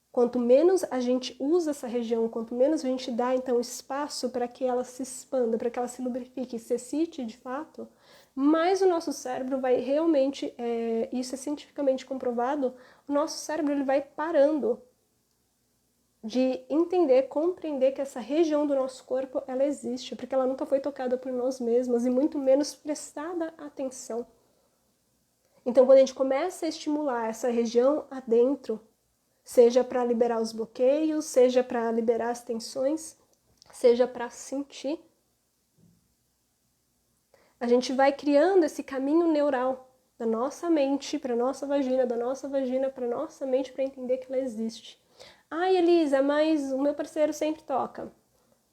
quanto menos a gente usa essa região, quanto menos a gente dá, então, espaço para que ela se expanda, para que ela se lubrifique, se excite de fato, mais o nosso cérebro vai realmente, isso é cientificamente comprovado, o nosso cérebro ele vai parando de entender, compreender que essa região do nosso corpo, ela existe, porque ela nunca foi tocada por nós mesmas e muito menos prestada atenção. Então, quando a gente começa a estimular essa região adentro, seja para liberar os bloqueios, seja para liberar as tensões, seja para sentir, a gente vai criando esse caminho neural da nossa mente para a nossa vagina, da nossa vagina para a nossa mente para entender que ela existe. Ai, Elisa, mas o meu parceiro sempre toca.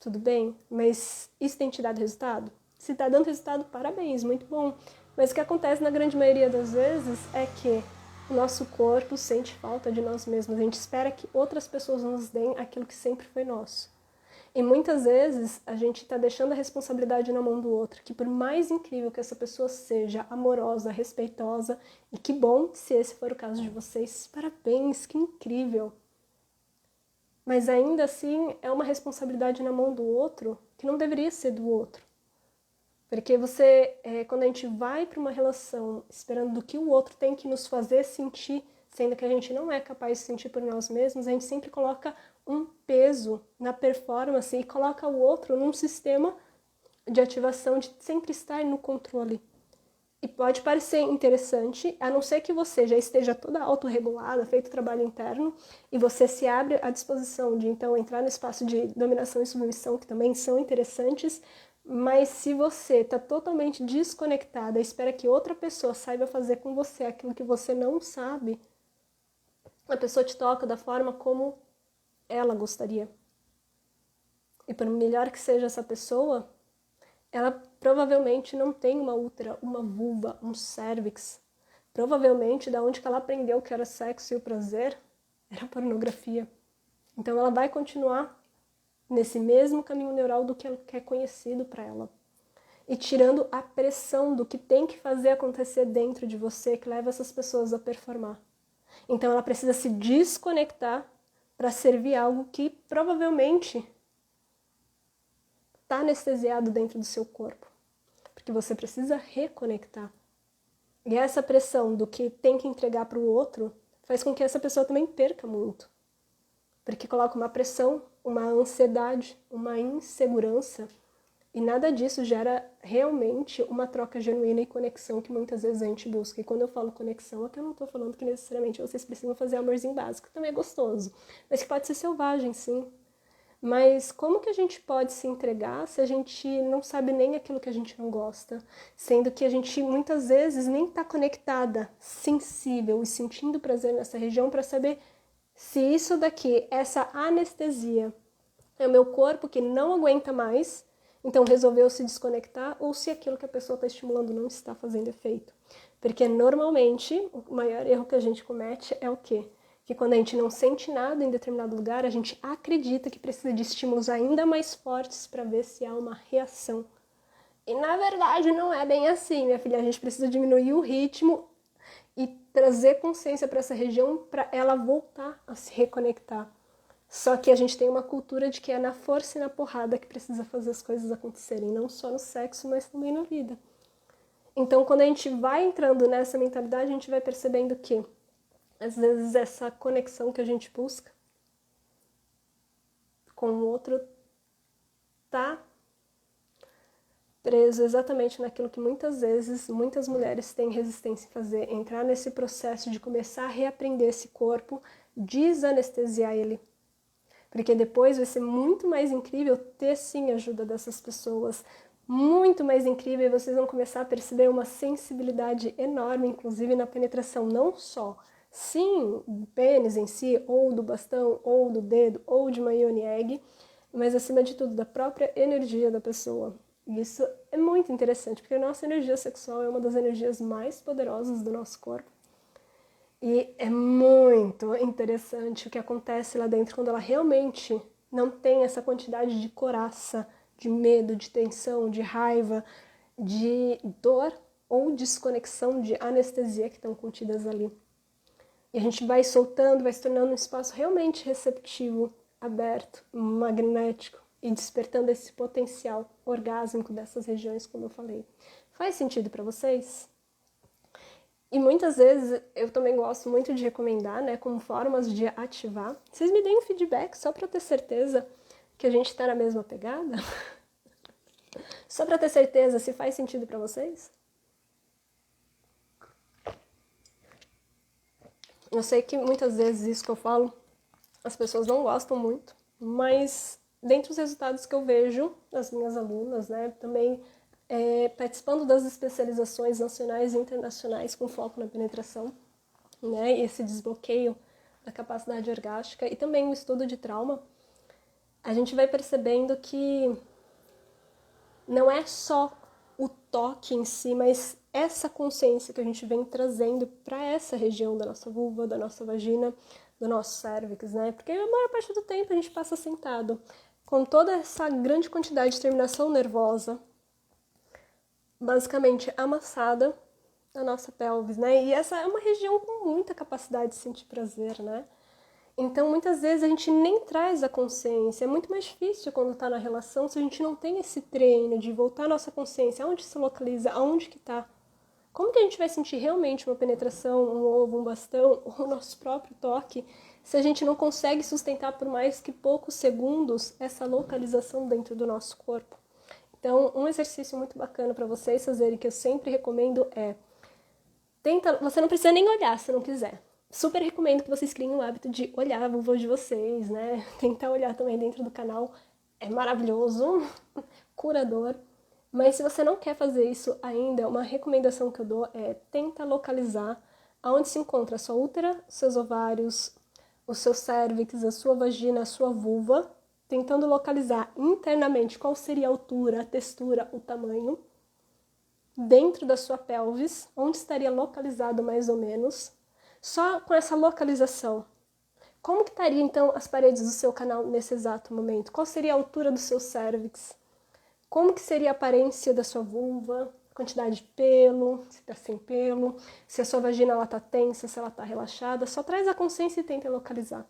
Tudo bem, mas isso tem te dado resultado? Se está dando resultado, parabéns, muito bom. Mas o que acontece na grande maioria das vezes é que o nosso corpo sente falta de nós mesmos. A gente espera que outras pessoas nos deem aquilo que sempre foi nosso. E muitas vezes a gente está deixando a responsabilidade na mão do outro, que por mais incrível que essa pessoa seja, amorosa, respeitosa, e que bom se esse for o caso de vocês, parabéns, que incrível. Mas ainda assim é uma responsabilidade na mão do outro que não deveria ser do outro. Porque quando a gente vai para uma relação esperando do que o outro tem que nos fazer sentir, sendo que a gente não é capaz de sentir por nós mesmos, a gente sempre coloca um peso na performance e coloca o outro num sistema de ativação de sempre estar no controle. E pode parecer interessante, a não ser que você já esteja toda autorregulada, feito o trabalho interno, e você se abre à disposição de, então, entrar no espaço de dominação e submissão, que também são interessantes, mas se você está totalmente desconectada e espera que outra pessoa saiba fazer com você aquilo que você não sabe, a pessoa te toca da forma como ela gostaria. E por melhor que seja essa pessoa, ela provavelmente não tem uma útera, uma vulva, um cérvix. Provavelmente, da onde que ela aprendeu que era sexo e o prazer, era pornografia. Então ela vai continuar nesse mesmo caminho neural do que é conhecido para ela. E tirando a pressão do que tem que fazer acontecer dentro de você, que leva essas pessoas a performar. Então ela precisa se desconectar para servir algo que provavelmente está anestesiado dentro do seu corpo. Porque você precisa reconectar. E essa pressão do que tem que entregar para o outro faz com que essa pessoa também perca muito. Porque coloca uma pressão, uma ansiedade, uma insegurança. E nada disso gera realmente uma troca genuína e conexão que muitas vezes a gente busca. E quando eu falo conexão, é que eu não estou falando que necessariamente vocês precisam fazer amorzinho básico, que também é gostoso. Mas que pode ser selvagem, sim. Mas como que a gente pode se entregar se a gente não sabe nem aquilo que a gente não gosta? Sendo que a gente muitas vezes nem está conectada, sensível e sentindo prazer nessa região para saber se isso daqui, essa anestesia, é o meu corpo que não aguenta mais, então resolveu se desconectar, ou se aquilo que a pessoa está estimulando não está fazendo efeito. Porque normalmente o maior erro que a gente comete é o quê? Que quando a gente não sente nada em determinado lugar, a gente acredita que precisa de estímulos ainda mais fortes para ver se há uma reação. E na verdade não é bem assim, minha filha. A gente precisa diminuir o ritmo e trazer consciência para essa região para ela voltar a se reconectar. Só que a gente tem uma cultura de que é na força e na porrada que precisa fazer as coisas acontecerem, não só no sexo, mas também na vida. Então, quando a gente vai entrando nessa mentalidade, a gente vai percebendo que às vezes essa conexão que a gente busca com o outro tá preso exatamente naquilo que muitas vezes muitas mulheres têm resistência em fazer, entrar nesse processo de começar a reaprender esse corpo, desanestesiar ele. Porque depois vai ser muito mais incrível ter sim a ajuda dessas pessoas, muito mais incrível, e vocês vão começar a perceber uma sensibilidade enorme, inclusive na penetração, não só sim, do pênis em si, ou do bastão, ou do dedo, ou de uma yoni egg, mas acima de tudo da própria energia da pessoa. E isso é muito interessante, porque a nossa energia sexual é uma das energias mais poderosas do nosso corpo. E é muito interessante o que acontece lá dentro quando ela realmente não tem essa quantidade de coraça, de medo, de tensão, de raiva, de dor ou desconexão, de anestesia que estão contidas ali. E a gente vai soltando, vai se tornando um espaço realmente receptivo, aberto, magnético e despertando esse potencial orgásmico dessas regiões, como eu falei. Faz sentido para vocês? E muitas vezes eu também gosto muito de recomendar, né, como formas de ativar. Vocês me deem um feedback só para ter certeza que a gente está na mesma pegada? Só para ter certeza se faz sentido para vocês? Eu sei que muitas vezes isso que eu falo, as pessoas não gostam muito, mas dentre os resultados que eu vejo das minhas alunas, né, também participando das especializações nacionais e internacionais com foco na penetração, né, esse desbloqueio da capacidade orgástica e também o estudo de trauma, a gente vai percebendo que não é só o toque em si, mas essa consciência que a gente vem trazendo para essa região da nossa vulva, da nossa vagina, do nosso cérvix, né? Porque a maior parte do tempo a gente passa sentado, com toda essa grande quantidade de terminação nervosa, basicamente amassada na nossa pelvis, né? E essa é uma região com muita capacidade de sentir prazer, né? Então, muitas vezes a gente nem traz a consciência. É muito mais difícil quando está na relação se a gente não tem esse treino de voltar a nossa consciência. Aonde se localiza? Aonde que está? Como que a gente vai sentir realmente uma penetração, um ovo, um bastão, ou o nosso próprio toque, se a gente não consegue sustentar por mais que poucos segundos essa localização dentro do nosso corpo? Então, um exercício muito bacana para vocês fazerem, que eu sempre recomendo é... Você não precisa nem olhar se não quiser. Super recomendo que vocês criem o hábito de olhar a vulva de vocês, né? Tentar olhar também dentro do canal. É maravilhoso, curador. Mas se você não quer fazer isso ainda, uma recomendação que eu dou é tenta localizar aonde se encontra a sua útera, seus ovários, o seu cérvix, a sua vagina, a sua vulva, tentando localizar internamente qual seria a altura, a textura, o tamanho, dentro da sua pelvis, onde estaria localizado mais ou menos, só com essa localização. Como que estaria então as paredes do seu canal nesse exato momento? Qual seria a altura do seu cérvix? Como que seria a aparência da sua vulva? Quantidade de pelo, se está sem pelo, se a sua vagina está tensa, se ela está relaxada. Só traz a consciência e tenta localizar.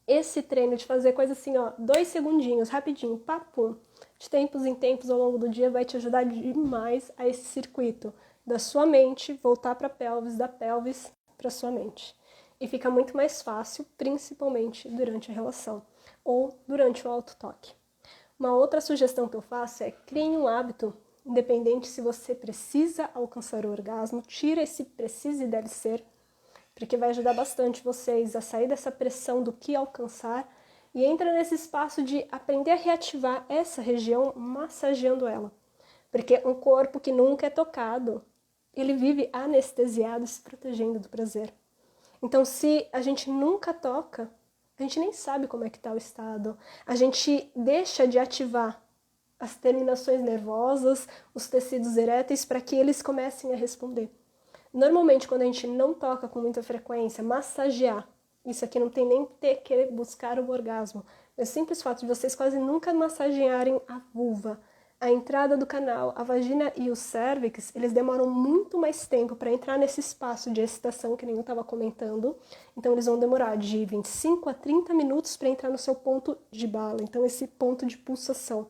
Esse treino de fazer coisa assim, 2 segundinhos, rapidinho, papum, de tempos em tempos ao longo do dia vai te ajudar demais a esse circuito da sua mente voltar para a pelvis, da pelvis para sua mente. E fica muito mais fácil, principalmente durante a relação ou durante o autotoque. Uma outra sugestão que eu faço é crie um hábito, independente se você precisa alcançar o orgasmo, tira esse precisa e deve ser, porque vai ajudar bastante vocês a sair dessa pressão do que alcançar e entra nesse espaço de aprender a reativar essa região massageando ela. Porque um corpo que nunca é tocado, ele vive anestesiado, se protegendo do prazer. Então, se a gente nunca toca, a gente nem sabe como é que está o estado. A gente deixa de ativar as terminações nervosas, os tecidos eréteis, para que eles comecem a responder. Normalmente, quando a gente não toca com muita frequência, massagear, isso aqui não tem nem que buscar o orgasmo, é o simples fato de vocês quase nunca massagearem a vulva, a entrada do canal, a vagina e o cérvix, eles demoram muito mais tempo para entrar nesse espaço de excitação que nem eu estava comentando. Então, eles vão demorar de 25 a 30 minutos para entrar no seu ponto de bala. Então, esse ponto de pulsação,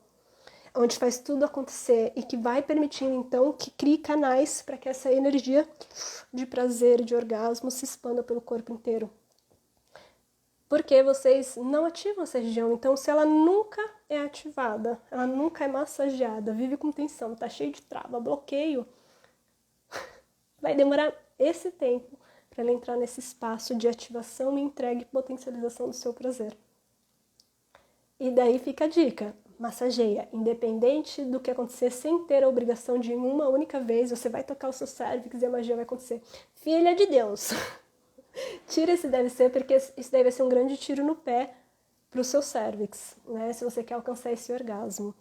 onde faz tudo acontecer e que vai permitindo, então, que crie canais para que essa energia de prazer, de orgasmo, se expanda pelo corpo inteiro. Porque vocês não ativam essa região. Então, se ela nunca é ativada, ela nunca é massageada, vive com tensão, tá cheio de trava, bloqueio, vai demorar esse tempo para ela entrar nesse espaço de ativação e entrega e potencialização do seu prazer. E daí fica a dica, massageia, independente do que acontecer, sem ter a obrigação de uma única vez, você vai tocar o seu cérvix e a magia vai acontecer. Filha de Deus! Tira esse deve ser, porque isso daí vai ser um grande tiro no pé para o seu cérvix, né? Se você quer alcançar esse orgasmo.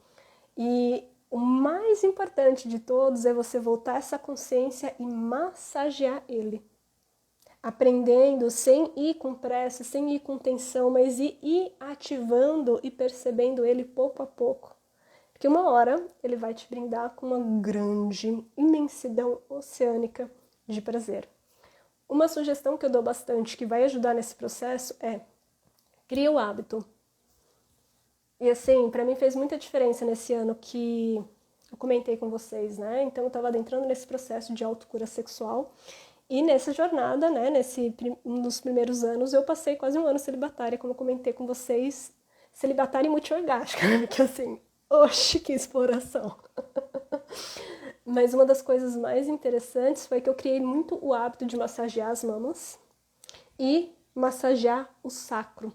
E o mais importante de todos é você voltar essa consciência e massagear ele. Aprendendo sem ir com pressa, sem ir com tensão, mas ir ativando e percebendo ele pouco a pouco. Porque uma hora ele vai te brindar com uma grande imensidão oceânica de prazer. Uma sugestão que eu dou bastante, que vai ajudar nesse processo, é cria o hábito. E assim, pra mim fez muita diferença nesse ano que eu comentei com vocês, né? Então eu tava adentrando nesse processo de autocura sexual. E nessa jornada, né, nos primeiros anos, eu passei quase um ano celibatária, como eu comentei com vocês, celibatária e multiorgástica, né? Que assim, oxe, que exploração! Mas uma das coisas mais interessantes foi que eu criei muito o hábito de massagear as mamas e massagear o sacro.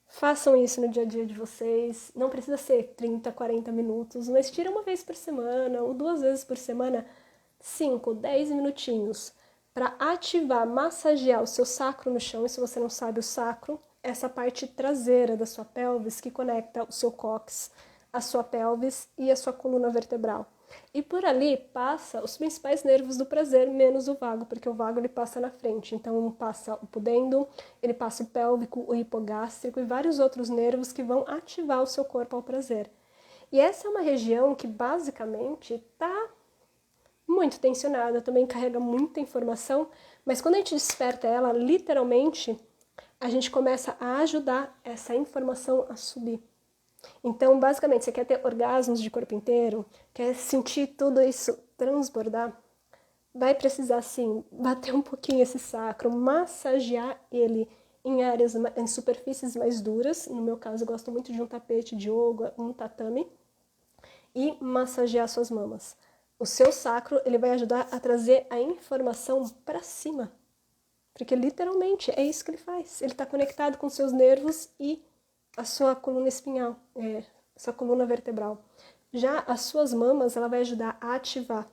Façam isso no dia a dia de vocês. Não precisa ser 30, 40 minutos, mas tira uma vez por semana ou 2 vezes por semana, 5, 10 minutinhos para ativar, massagear o seu sacro no chão. E se você não sabe, o sacro é essa parte traseira da sua pelvis que conecta o seu cóccix, a sua pelvis e a sua coluna vertebral. E por ali passa os principais nervos do prazer, menos o vago, porque o vago ele passa na frente. Então passa o pudendo, ele passa o pélvico, o hipogástrico e vários outros nervos que vão ativar o seu corpo ao prazer. E essa é uma região que basicamente está muito tensionada, também carrega muita informação, mas quando a gente desperta ela, literalmente, a gente começa a ajudar essa informação a subir. Então, basicamente, você quer ter orgasmos de corpo inteiro, quer sentir tudo isso transbordar, vai precisar, sim, bater um pouquinho esse sacro, massagear ele em áreas, em superfícies mais duras. No meu caso, eu gosto muito de um tapete de yoga, um tatame, e massagear suas mamas. O seu sacro, ele vai ajudar a trazer a informação para cima. Porque literalmente é isso que ele faz. Ele está conectado com seus nervos e a sua coluna espinhal, sua coluna vertebral. Já as suas mamas, ela vai ajudar a ativar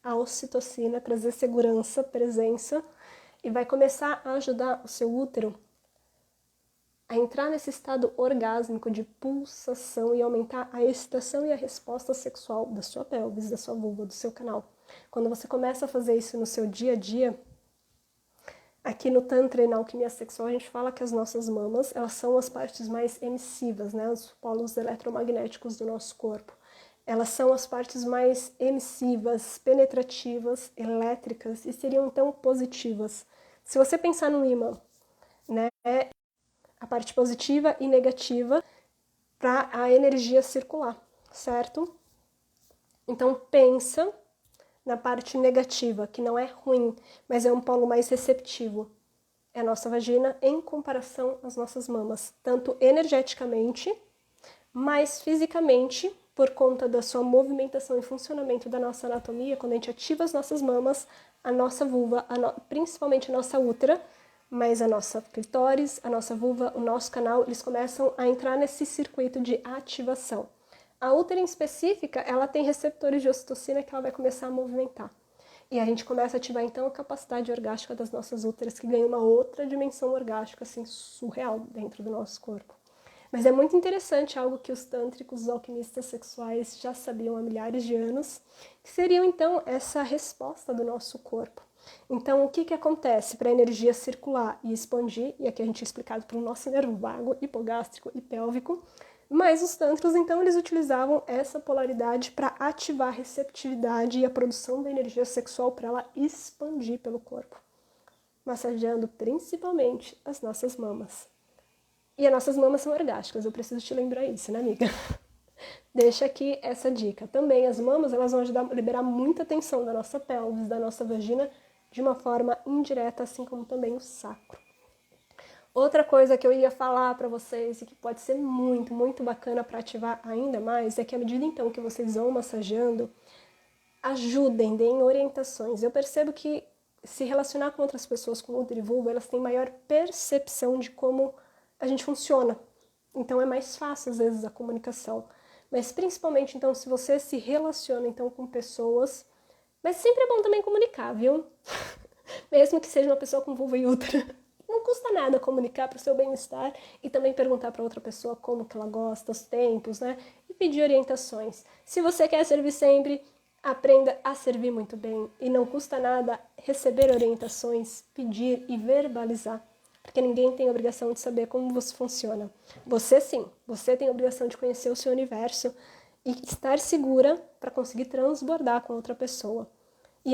a ocitocina, trazer segurança, presença, e vai começar a ajudar o seu útero a entrar nesse estado orgásmico de pulsação e aumentar a excitação e a resposta sexual da sua pelvis, da sua vulva, do seu canal. Quando você começa a fazer isso no seu dia a dia, aqui no Tantra e na alquimia sexual, a gente fala que as nossas mamas, elas são as partes mais emissivas, né? Os polos eletromagnéticos do nosso corpo. Elas são as partes mais emissivas, penetrativas, elétricas e seriam então positivas. Se você pensar no ímã, né? A parte positiva e negativa para a energia circular, certo? Então pensa na parte negativa, que não é ruim, mas é um polo mais receptivo. É a nossa vagina em comparação às nossas mamas, tanto energeticamente, mas fisicamente, por conta da sua movimentação e funcionamento da nossa anatomia, quando a gente ativa as nossas mamas, a nossa vulva, principalmente a nossa útera, mas a nossa clitóris, a nossa vulva, o nosso canal, eles começam a entrar nesse circuito de ativação. A útera em específica, ela tem receptores de ocitocina que ela vai começar a movimentar. E a gente começa a ativar então a capacidade orgástica das nossas úteras, que ganha uma outra dimensão orgástica, assim, surreal dentro do nosso corpo. Mas é muito interessante algo que os tântricos, os alquimistas sexuais já sabiam há milhares de anos, que seriam então essa resposta do nosso corpo. Então, o que acontece para a energia circular e expandir, e aqui a gente é explicado para o nosso nervo vago, hipogástrico e pélvico, mas os tantras, então, eles utilizavam essa polaridade para ativar a receptividade e a produção da energia sexual para ela expandir pelo corpo, massageando principalmente as nossas mamas. E as nossas mamas são orgásticas, eu preciso te lembrar isso, né, amiga? Deixa aqui essa dica. Também as mamas, elas vão ajudar a liberar muita tensão da nossa pelvis, da nossa vagina, de uma forma indireta, assim como também o sacro. Outra coisa que eu ia falar para vocês e que pode ser muito, muito bacana para ativar ainda mais é que à medida então que vocês vão massageando, ajudem, deem orientações. Eu percebo que se relacionar com outras pessoas com útero e vulva, elas têm maior percepção de como a gente funciona. Então é mais fácil às vezes a comunicação. Mas principalmente então se você se relaciona então com pessoas, mas sempre é bom também comunicar, viu? Mesmo que seja uma pessoa com vulva e útero. Não custa nada comunicar para o seu bem-estar e também perguntar para outra pessoa como que ela gosta, os tempos, né? E pedir orientações. Se você quer servir sempre, aprenda a servir muito bem. E não custa nada receber orientações, pedir e verbalizar. Porque ninguém tem a obrigação de saber como você funciona. Você sim, você tem a obrigação de conhecer o seu universo e estar segura para conseguir transbordar com outra pessoa. E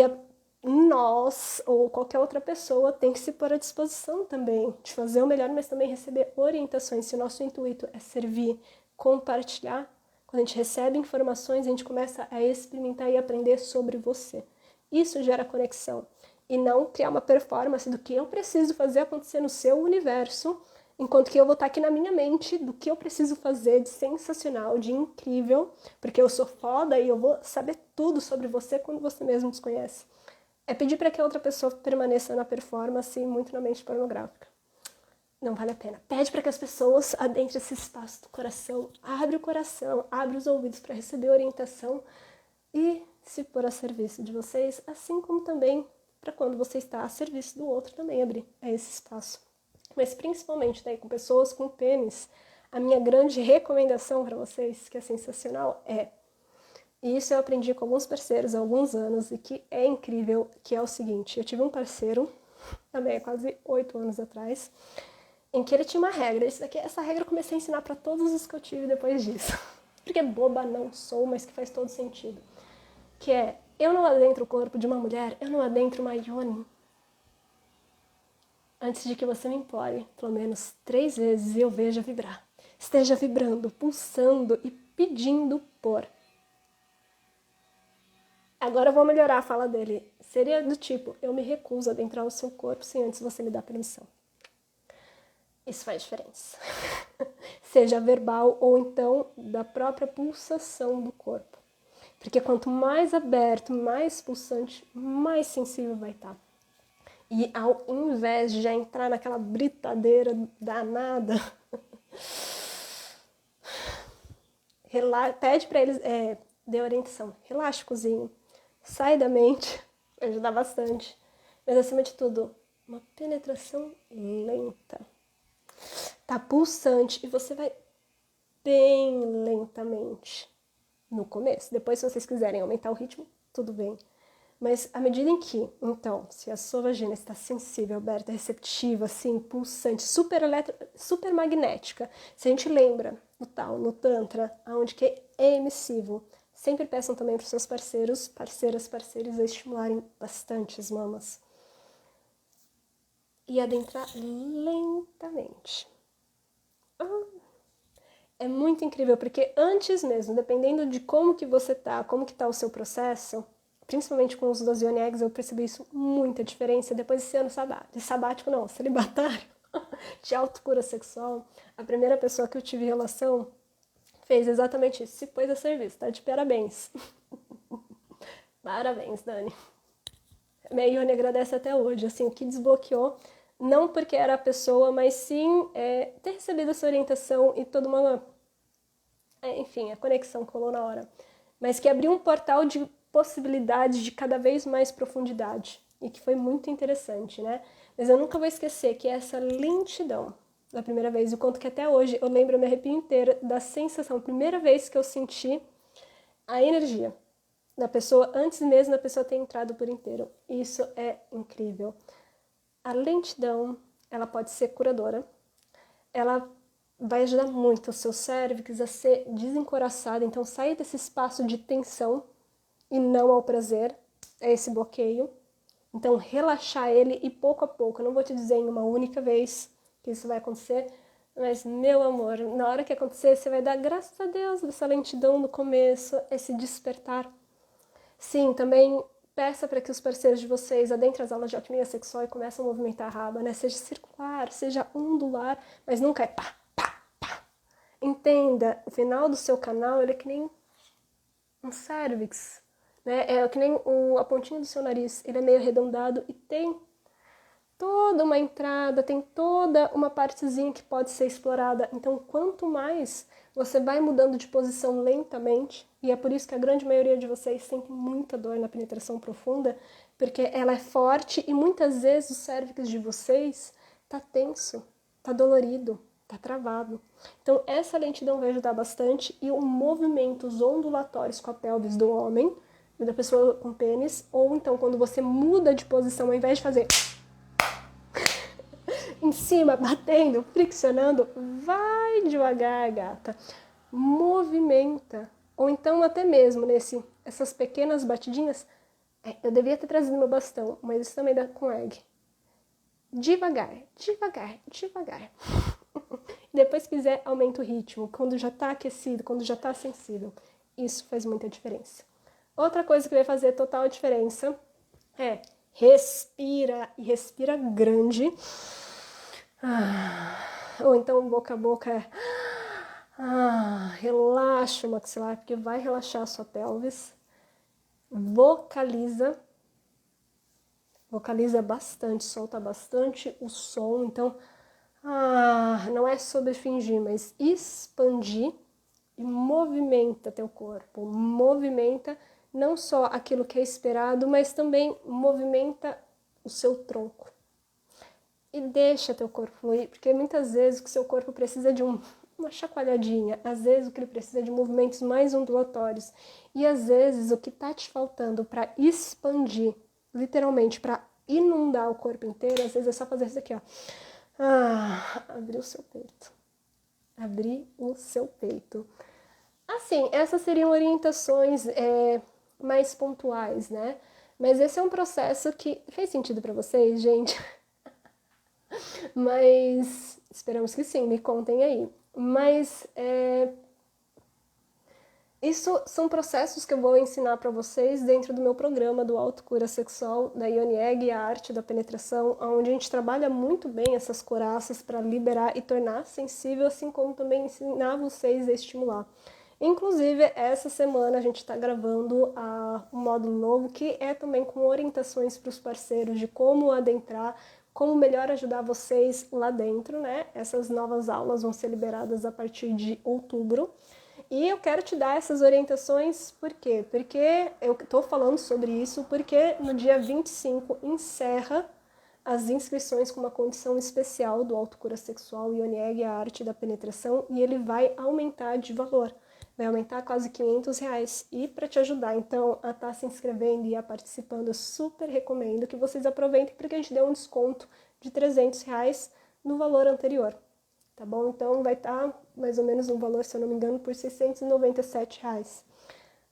nós, ou qualquer outra pessoa, tem que se pôr à disposição também de fazer o melhor, mas também receber orientações. Se o nosso intuito é servir, compartilhar, quando a gente recebe informações, a gente começa a experimentar e aprender sobre você. Isso gera conexão. E não criar uma performance do que eu preciso fazer acontecer no seu universo, enquanto que eu vou estar aqui na minha mente do que eu preciso fazer de sensacional, de incrível, porque eu sou foda e eu vou saber tudo sobre você quando você mesmo desconhece. É pedir para que a outra pessoa permaneça na performance muito na mente pornográfica. Não vale a pena. Pede para que as pessoas adentrem esse espaço do coração, abre o coração, abre os ouvidos para receber orientação e se pôr a serviço de vocês, assim como também para quando você está a serviço do outro também abrir esse espaço. Mas principalmente daí com pessoas com pênis, a minha grande recomendação para vocês, que é sensacional, é E isso eu aprendi com alguns parceiros há alguns anos e que é incrível, que é o seguinte, eu tive um parceiro, também há quase 8 anos atrás, em que ele tinha uma regra. Essa regra eu comecei a ensinar para todos os que eu tive depois disso. Porque boba não sou, mas que faz todo sentido. Que é, eu não adentro o corpo de uma mulher, eu não adentro uma yoni antes de que você me implore pelo menos 3 vezes e eu veja vibrar. Esteja vibrando, pulsando e pedindo por. Agora eu vou melhorar a fala dele. Seria do tipo, eu me recuso a adentrar o seu corpo sem antes você me dar permissão. Isso faz diferença. Seja verbal ou então da própria pulsação do corpo. Porque quanto mais aberto, mais pulsante, mais sensível vai estar. E ao invés de já entrar naquela britadeira danada, pede para eles, dê orientação, relaxa o cozinho, sai da mente, vai ajudar bastante. Mas acima de tudo, uma penetração lenta. Tá pulsante e você vai bem lentamente no começo. Depois, se vocês quiserem aumentar o ritmo, tudo bem. Mas à medida em que, então, se a sua vagina está sensível, aberta, receptiva, assim, pulsante, super magnética, se a gente lembra no Tantra, aonde que é emissivo, sempre peçam também para os seus parceiros, parceiras, parceiros a estimularem bastante as mamas. E adentrar lentamente. É muito incrível, porque antes mesmo, dependendo de como que você tá, como que tá o seu processo, principalmente com os dos Yoni Eggs, eu percebi isso, muita diferença. Depois desse ano sabático não, celibatário, de autocura sexual, a primeira pessoa que eu tive relação fez exatamente isso, se pôs a serviço, tá? De parabéns. Parabéns, Dani. Minha Yoni agradece até hoje, assim, o que desbloqueou, não porque era a pessoa, mas sim ter recebido essa orientação e toda uma... enfim, a conexão colou na hora. Mas que abriu um portal de possibilidades de cada vez mais profundidade. E que foi muito interessante, né? Mas eu nunca vou esquecer que essa lentidão da primeira vez, o quanto que até hoje eu lembro, eu me arrepio inteira da sensação, a primeira vez que eu senti a energia da pessoa, antes mesmo da pessoa ter entrado por inteiro. Isso é incrível. A lentidão, ela pode ser curadora, ela vai ajudar muito o seu cérebro a ser desencoraçado, então sair desse espaço de tensão e não ao prazer, é esse bloqueio. Então relaxar ele e pouco a pouco, eu não vou te dizer em uma única vez que isso vai acontecer, mas meu amor, na hora que acontecer você vai dar graças a Deus dessa lentidão no começo, esse despertar. Sim, também peça para que os parceiros de vocês adentrem as aulas de alquimia sexual e comecem a movimentar a raba, né? Seja circular, seja ondular, mas nunca é pá, pá, pá. Entenda, o final do seu canal ele é que nem um cérvix, né? É que nem a pontinha do seu nariz, ele é meio arredondado e tem toda uma entrada, tem toda uma partezinha que pode ser explorada. Então, quanto mais você vai mudando de posição lentamente, e é por isso que a grande maioria de vocês sente muita dor na penetração profunda, porque ela é forte e muitas vezes o cérvix de vocês tá tenso, tá dolorido, tá travado. Então, essa lentidão vai ajudar bastante e o movimentos ondulatórios com a pelvis do homem, da pessoa com pênis, ou então quando você muda de posição, ao invés de fazer em cima, batendo, friccionando, vai devagar, gata. Movimenta. Ou então até mesmo essas pequenas batidinhas. Eu devia ter trazido meu bastão, mas isso também dá com egg. Devagar, devagar, devagar. Depois se quiser, aumenta o ritmo. Quando já tá aquecido, quando já tá sensível. Isso faz muita diferença. Outra coisa que vai fazer total diferença é respira. E respira grande. Ou então boca a boca relaxa o maxilar, porque vai relaxar a sua pelvis. Vocaliza bastante, solta bastante o som. Então, não é sobre fingir, mas expandir e movimenta teu corpo. Movimenta não só aquilo que é esperado, mas também movimenta o seu tronco. E deixa teu corpo fluir, porque muitas vezes o seu corpo precisa de um uma chacoalhadinha. Às vezes o que ele precisa é de movimentos mais ondulatórios. E às vezes o que tá te faltando para expandir, literalmente para inundar o corpo inteiro, às vezes é só fazer isso aqui, ó. Abrir o seu peito. Abrir o seu peito. Assim, essas seriam orientações mais pontuais, né? Mas esse é um processo que fez sentido para vocês, gente? Mas esperamos que sim, me contem aí. Mas isso são processos que eu vou ensinar para vocês dentro do meu programa do Autocura Sexual, da Ione Egg, a arte da penetração, onde a gente trabalha muito bem essas coraças para liberar e tornar sensível, assim como também ensinar vocês a estimular. Inclusive, essa semana a gente está gravando um módulo novo que é também com orientações para os parceiros de como adentrar, como melhor ajudar vocês lá dentro, né? Essas novas aulas vão ser liberadas a partir de outubro. E eu quero te dar essas orientações, por quê? Porque eu estou falando sobre isso, porque no dia 25 encerra as inscrições com uma condição especial do Autocura Sexual Ione Egg, a arte da penetração, e ele vai aumentar de valor. Vai aumentar quase R$500. E para te ajudar, então, a estar se inscrevendo e a participando, eu super recomendo que vocês aproveitem, porque a gente deu um desconto de R$300 no valor anterior. Tá bom? Então, vai estar mais ou menos um valor, se eu não me engano, por R$697.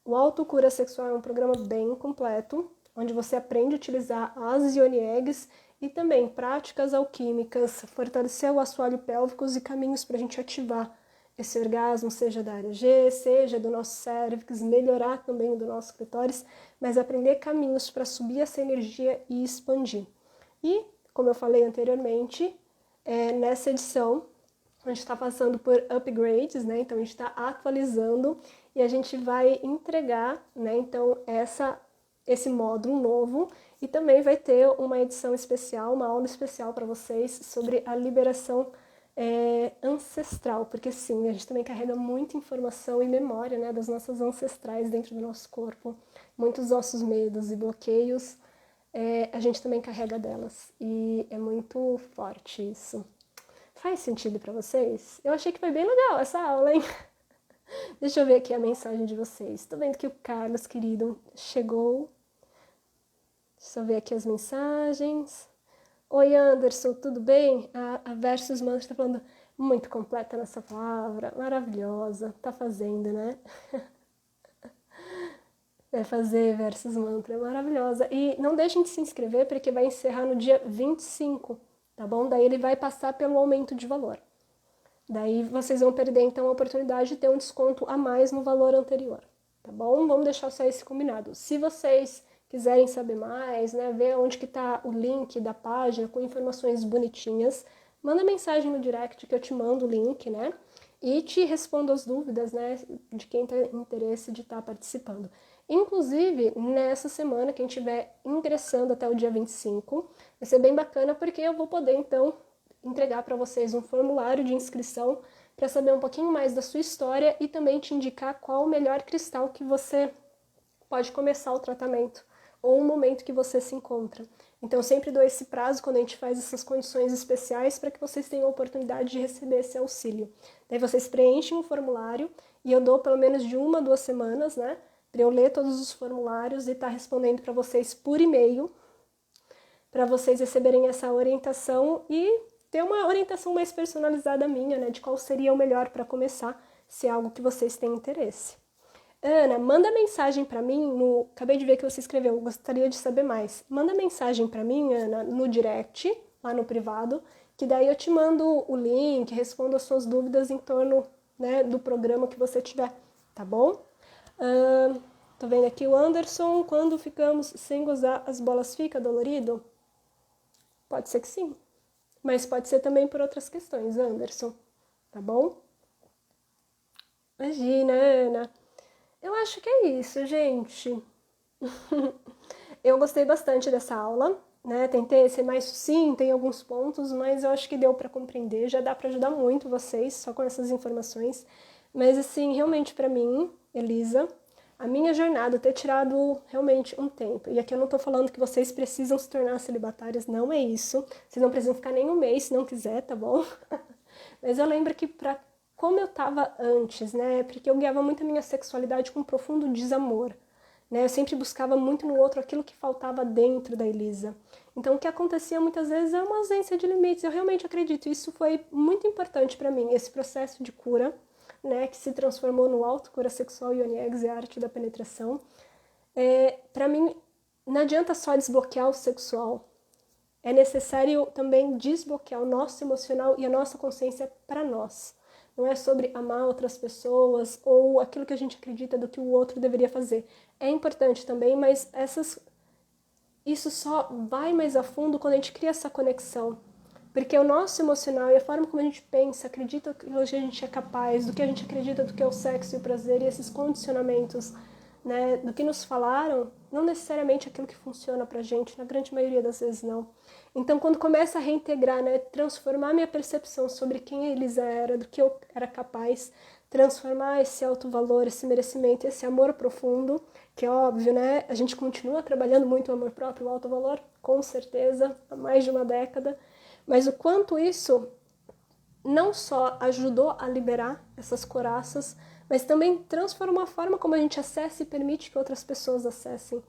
O Autocura Sexual é um programa bem completo, onde você aprende a utilizar as Ione Eggs e também práticas alquímicas, fortalecer o assoalho pélvico e caminhos para a gente ativar esse orgasmo, seja da área G, seja do nosso cérvix, melhorar também do nosso clitóris, mas aprender caminhos para subir essa energia e expandir. E, como eu falei anteriormente, nessa edição, a gente está passando por upgrades, né? Então a gente está atualizando e a gente vai entregar, né? Então esse módulo novo e também vai ter uma edição especial, uma aula especial para vocês sobre a liberação ancestral, porque sim, a gente também carrega muita informação e memória, né, das nossas ancestrais dentro do nosso corpo, muitos nossos medos e bloqueios, a gente também carrega delas e é muito forte isso. Faz sentido para vocês? Eu achei que foi bem legal essa aula, hein? Deixa eu ver aqui a mensagem de vocês. Tô vendo que o Carlos, querido, chegou. Deixa eu ver aqui as mensagens. Oi, Anderson, tudo bem? A Versus Mantra está falando muito completa nessa palavra, maravilhosa. Tá fazendo, né? Fazer Versus Mantra, é maravilhosa. E não deixem de se inscrever, porque vai encerrar no dia 25, tá bom? Daí ele vai passar pelo aumento de valor. Daí vocês vão perder, então, a oportunidade de ter um desconto a mais no valor anterior, tá bom? Vamos deixar só esse combinado. Se vocês quiserem saber mais, né, ver onde que tá o link da página com informações bonitinhas, manda mensagem no direct que eu te mando o link, né? E te respondo as dúvidas, né, de quem tem interesse de estar participando. Inclusive, nessa semana, quem estiver ingressando até o dia 25, vai ser bem bacana porque eu vou poder, então, entregar para vocês um formulário de inscrição para saber um pouquinho mais da sua história e também te indicar qual o melhor cristal que você pode começar o tratamento ou o momento que você se encontra. Então, eu sempre dou esse prazo quando a gente faz essas condições especiais para que vocês tenham a oportunidade de receber esse auxílio. Daí vocês preenchem o formulário e eu dou pelo menos de 1 a 2 semanas, né, para eu ler todos os formulários e estar respondendo para vocês por e-mail, para vocês receberem essa orientação e ter uma orientação mais personalizada minha, né, de qual seria o melhor para começar, se é algo que vocês têm interesse. Ana, manda mensagem para mim acabei de ver que você escreveu, gostaria de saber mais. Manda mensagem para mim, Ana, no direct, lá no privado, que daí eu te mando o link, respondo as suas dúvidas em torno, né, do programa que você tiver, tá bom? Tô vendo aqui o Anderson, quando ficamos sem gozar, as bolas ficam dolorido? Pode ser que sim, mas pode ser também por outras questões, Anderson, tá bom? Imagina, Ana. Eu acho que é isso, gente. Eu gostei bastante dessa aula, né? Tentei ser mais sucinta em alguns pontos, mas eu acho que deu para compreender, já dá para ajudar muito vocês só com essas informações. Mas assim, realmente para mim, Elisa, a minha jornada ter tirado realmente um tempo. E aqui eu não tô falando que vocês precisam se tornar celibatárias, não é isso. Vocês não precisam ficar nem um mês se não quiser, tá bom? Mas eu lembro que para como eu estava antes, né? Porque eu guiava muito a minha sexualidade com um profundo desamor, né? Eu sempre buscava muito no outro aquilo que faltava dentro da Elisa. Então, o que acontecia muitas vezes é uma ausência de limites. Eu realmente acredito, isso foi muito importante para mim, esse processo de cura, né? Que se transformou no autocura sexual Yoni Eggs e a arte da penetração. Para mim, não adianta só desbloquear o sexual. É necessário também desbloquear o nosso emocional e a nossa consciência para nós. Não é sobre amar outras pessoas ou aquilo que a gente acredita do que o outro deveria fazer. É importante também, mas isso só vai mais a fundo quando a gente cria essa conexão. Porque o nosso emocional e a forma como a gente pensa, acredita que hoje a gente é capaz, do que a gente acredita do que é o sexo e o prazer e esses condicionamentos, né, do que nos falaram, não necessariamente aquilo que funciona pra gente, na grande maioria das vezes não. Então, quando começa a reintegrar, né, transformar minha percepção sobre quem a Elisa era, do que eu era capaz, transformar esse autovalor, esse merecimento, esse amor profundo, que é óbvio, né, a gente continua trabalhando muito o amor próprio, o autovalor, com certeza, há mais de uma década, mas o quanto isso não só ajudou a liberar essas coraças, mas também transformou a forma como a gente acessa e permite que outras pessoas acessem.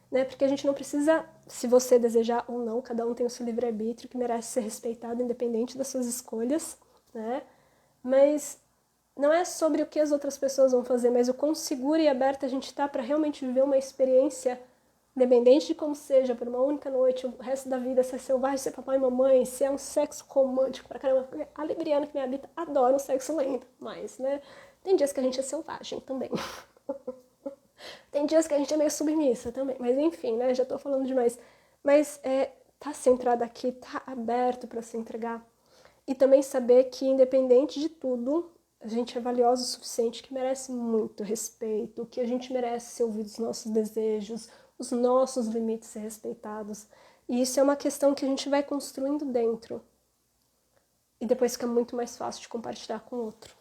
Né? Porque a gente não precisa, se você desejar ou não, cada um tem o seu livre-arbítrio que merece ser respeitado, independente das suas escolhas, né? Mas não é sobre o que as outras pessoas vão fazer, mas o quão segura e aberta a gente está para realmente viver uma experiência, independente de como seja, por uma única noite, o resto da vida, se é selvagem, se é papai e mamãe, se é um sexo romântico pra caramba. A libriana que me habita adora um sexo lento, mas, né? Tem dias que a gente é selvagem também. Tem dias que a gente é meio submissa também, mas enfim, né? Já tô falando demais. Mas tá centrado aqui, tá aberto para se entregar. E também saber que, independente de tudo, a gente é valiosa o suficiente, que merece muito respeito, que a gente merece ser ouvido os nossos desejos, os nossos limites ser respeitados. E isso é uma questão que a gente vai construindo dentro. E depois fica muito mais fácil de compartilhar com o outro.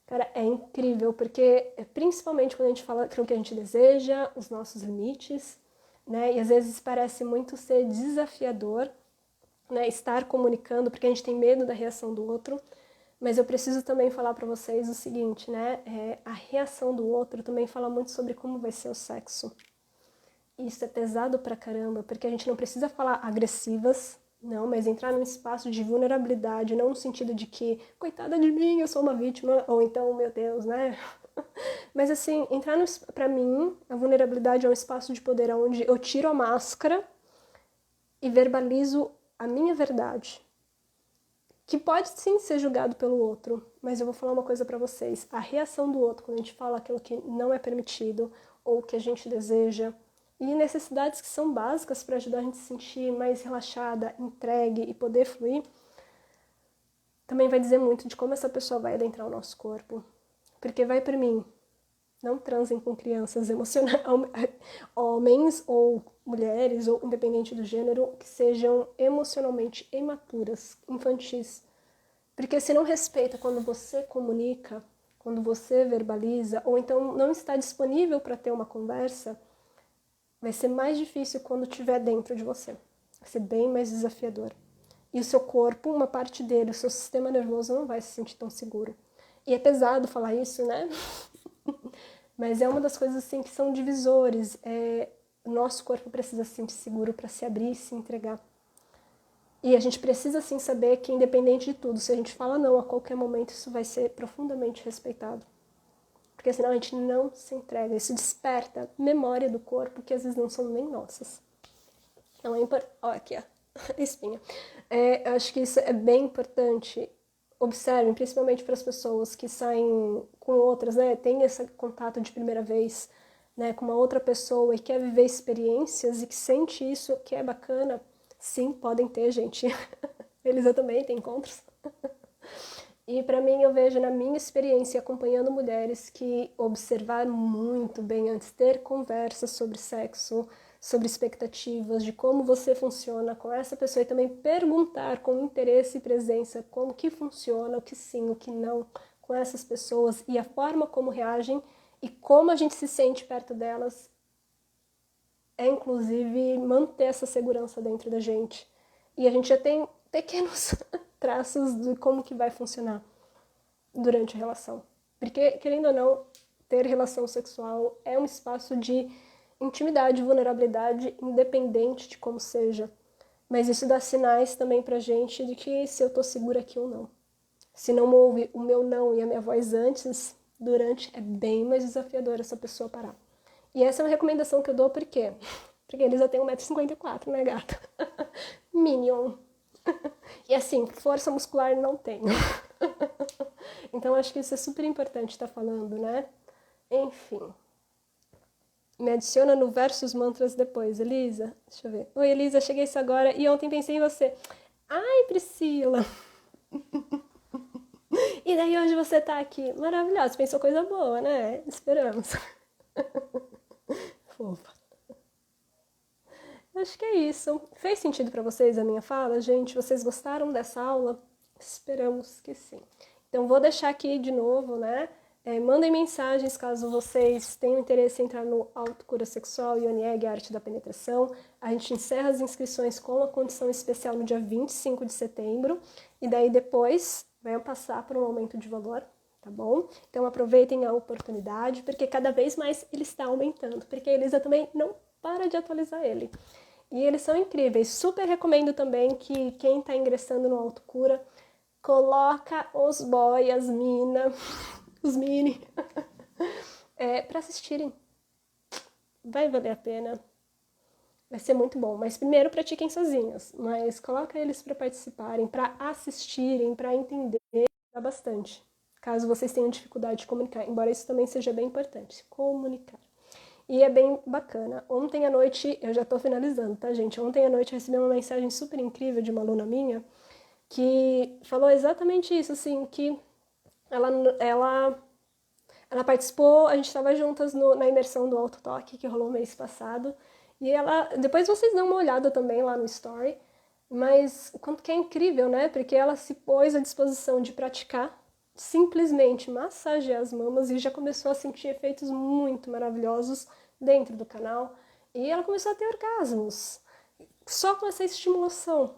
Cara, é incrível, porque principalmente quando a gente fala aquilo que a gente deseja, os nossos limites, né? E às vezes parece muito ser desafiador, né? Estar comunicando, porque a gente tem medo da reação do outro. Mas eu preciso também falar para vocês o seguinte, né? A reação do outro também fala muito sobre como vai ser o sexo. Isso é pesado pra caramba, porque a gente não precisa falar agressivas, não, mas entrar num espaço de vulnerabilidade, não no sentido de que, coitada de mim, eu sou uma vítima, ou então, meu Deus, né? Mas assim, entrar no, pra mim, a vulnerabilidade é um espaço de poder onde eu tiro a máscara e verbalizo a minha verdade. Que pode sim ser julgado pelo outro, mas eu vou falar uma coisa pra vocês. A reação do outro, quando a gente fala aquilo que não é permitido, ou que a gente deseja, e necessidades que são básicas para ajudar a gente a se sentir mais relaxada, entregue e poder fluir, também vai dizer muito de como essa pessoa vai adentrar o nosso corpo. Porque vai por mim, não transem com crianças emocionais, homens ou mulheres, ou independente do gênero, que sejam emocionalmente imaturas, infantis. Porque se não respeita quando você comunica, quando você verbaliza, ou então não está disponível para ter uma conversa, vai ser mais difícil quando estiver dentro de você. Vai ser bem mais desafiador. E o seu corpo, uma parte dele, o seu sistema nervoso não vai se sentir tão seguro. E é pesado falar isso, né? Mas é uma das coisas assim que são divisores. O nosso corpo precisa se sentir seguro para se abrir e se entregar. E a gente precisa sim saber que, independente de tudo, se a gente fala não a qualquer momento, isso vai ser profundamente respeitado. Porque senão a gente não se entrega. Isso desperta memória do corpo que às vezes não são nem nossas. Então é importante. Ó, aqui, ó. Espinha. Eu acho que isso é bem importante. Observem, principalmente para as pessoas que saem com outras, né? Tem esse contato de primeira vez, né, com uma outra pessoa e quer viver experiências e que sente isso, que é bacana. Sim, podem ter, gente. Elisa também tem encontros. E para mim, eu vejo na minha experiência acompanhando mulheres que observaram muito bem antes, ter conversas sobre sexo, sobre expectativas, de como você funciona com essa pessoa e também perguntar com interesse e presença como que funciona, o que sim, o que não com essas pessoas e a forma como reagem e como a gente se sente perto delas é inclusive manter essa segurança dentro da gente. E a gente já tem pequenos traços de como que vai funcionar. durante a relação. Porque, querendo ou não, ter relação sexual é um espaço de intimidade e vulnerabilidade, independente de como seja. Mas isso dá sinais também pra gente de que se eu tô segura aqui ou não. Se não ouve o meu não e a minha voz antes, durante, é bem mais desafiador essa pessoa parar. E essa é uma recomendação que eu dou por quê? Porque eles já têm 1,54 m, né, gata? Minion. E assim, força muscular não tenho. Então acho que isso é super importante estar falando, né? Enfim. Me adiciona no Versus Mantras depois, Elisa. Deixa eu ver. Oi, Elisa, cheguei isso agora e ontem pensei em você. Ai, Priscila. E daí hoje você tá aqui. Maravilhosa. Pensou coisa boa, né? Esperamos. Fofa. Acho que é isso. Fez sentido pra vocês a minha fala, gente? Vocês gostaram dessa aula? Esperamos que sim. Então vou deixar aqui de novo, né? Mandem mensagens caso vocês tenham interesse em entrar no Autocura Sexual e Onieg, a Arte da Penetração. A gente encerra as inscrições com a condição especial no dia 25 de setembro. E daí depois vai passar para um aumento de valor, tá bom? Então aproveitem a oportunidade, porque cada vez mais ele está aumentando. Porque a Elisa também não para de atualizar ele. E eles são incríveis. Super recomendo também que quem está ingressando no Autocura coloca os boy, as mina, os mini, para assistirem. Vai valer a pena. Vai ser muito bom. Mas primeiro pratiquem sozinhos. Mas coloca eles para participarem, para assistirem, para entender. Dá bastante. Caso vocês tenham dificuldade de comunicar. Embora isso também seja bem importante. Se comunicar. E é bem bacana. Ontem à noite, eu já tô finalizando, tá, gente? Ontem à noite eu recebi uma mensagem super incrível de uma aluna minha que falou exatamente isso, assim, que ela participou, a gente estava juntas na imersão do Auto Talk que rolou mês passado, e ela, depois vocês dão uma olhada também lá no story, mas quanto que é incrível, né? Porque ela se pôs à disposição de praticar, simplesmente massagear as mamas e já começou a sentir efeitos muito maravilhosos dentro do canal, e ela começou a ter orgasmos, só com essa estimulação.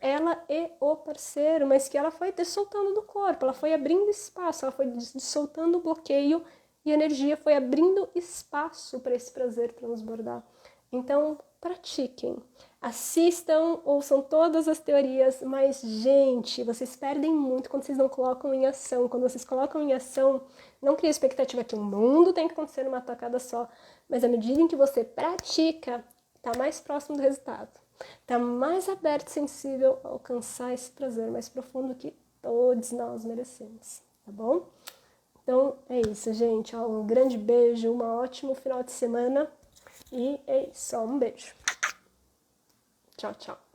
Ela e o parceiro, mas que ela foi soltando do corpo, ela foi abrindo espaço, ela foi soltando o bloqueio e a energia foi abrindo espaço para esse prazer transbordar. Então, pratiquem, assistam, ouçam todas as teorias, mas, gente, vocês perdem muito quando vocês não colocam em ação. Quando vocês colocam em ação, não cria expectativa que o mundo tem que acontecer numa tacada só, mas à medida em que você pratica, tá mais próximo do resultado. Tá mais aberto e sensível a alcançar esse prazer mais profundo que todos nós merecemos, tá bom? Então é isso, gente. Um grande beijo, um ótimo final de semana e é isso. Um beijo. Tchau, tchau.